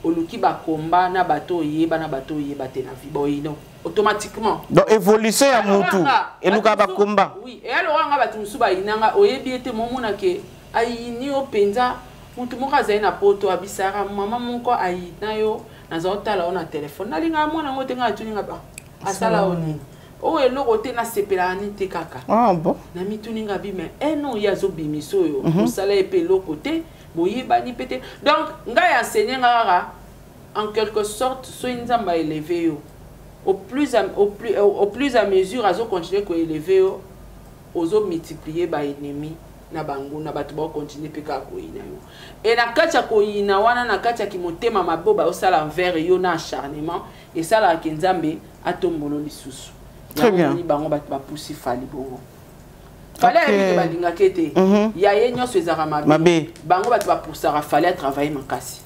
oluki ba combat na bato yeba te na viboino automatiquement donc évolution ya mutu eluka ba combat oui et alors nga batu musuba inanga oyebi ete momona ke ayini openza mutu moka na poto abisara mama monko ayina yo nazotala ona téléphone nalinga mwana ngote nga tuninga ba asala oni o eloko te na sepela ni te kaka ah bon na mituninga bi mais non yazo bimiso yo osala epé eloko te boyeba ni pété donc nga ya enseigner ngara en quelque sorte so nzamba élevé yo au plus à mesure azo continuer ko élever yo ozo multiplier ba ennemi na bango na batu ba continuer pe ka ko ina yo et na kacha ko ina wana na kacha ki motema maboba osala envers yo na acharnement et ça la kenzambe atombolo lisusu très bien ni bango batu ba poussi fali bongo fallait que balinga kete ya yenyo sezara mabe bango batu ba poussara fallait travailler makasi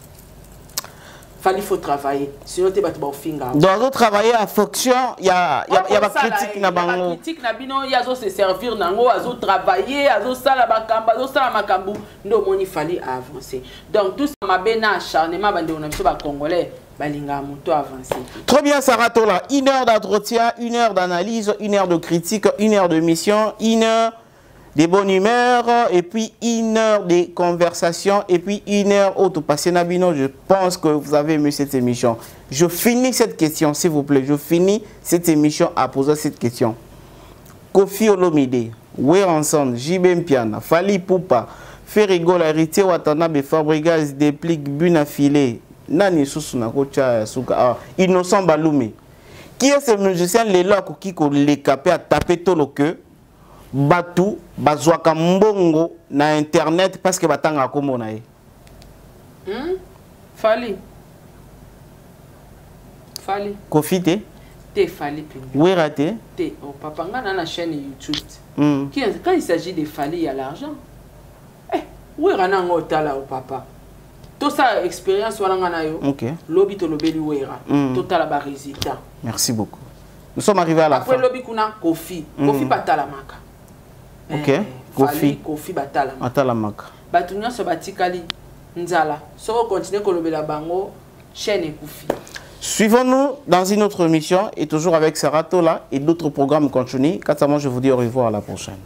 fallait faut travailler sinon te batu ba ofinga donc travailler en fonction il y a ba critique na bango critique na bino yazo se servir nango azo travailler azo sala bakamba azo sala makambu ndo moni fallait avancer donc tout ça mabe na acharnement bande on a biso ba congolais balinga moto avancé. Très bien, Sarah Tola. 1 heure d'entretien, 1 heure d'analyse, 1 heure de critique, 1 heure de mission, 1 heure de bonne humeur, et puis 1 heure de conversation, et puis 1 heure autopassé Nabino. Je pense que vous avez aimé cette émission. Je finis cette question, s'il vous plaît. Je finis cette émission à poser cette question. Kofi Olomide, Weranson, JB Mpiana, Fali Poupa, Ferrigo, héritier Watanabe, Fabregas, Déplique, Bunafilé, Nani Susuna, Kocha, Suka, Innocent Baloumi. Qui est ce musicien qui les capé à taper tout le queue, Batou, Bazouaka Mbongo, na internet parce que Batanga Komonae? Fali. Fali. Kofi te? Te Fali. Oui, raté. Te. Oh, papa, on a la chaîne YouTube. Quand il s'agit de Fali, il y a l'argent. Eh, oui, on a un hôtel au papa. Toute ça expérience, ok. Lobby to lobby wera. Total la résultat. Merci beaucoup. Nous sommes arrivés à la fin. Après lobby kuna Kofi. Kofi batalamaka. Ok. Kofi. Kofi batalamaka. Batalamaka. Batunya so batikali nzala. So continuer ko lobela bango chaîne Kofi. Suivons-nous dans une autre émission et toujours avec Sarah Tola et d'autres programmes continuent. Quant à moi, je vous dis au revoir à la prochaine.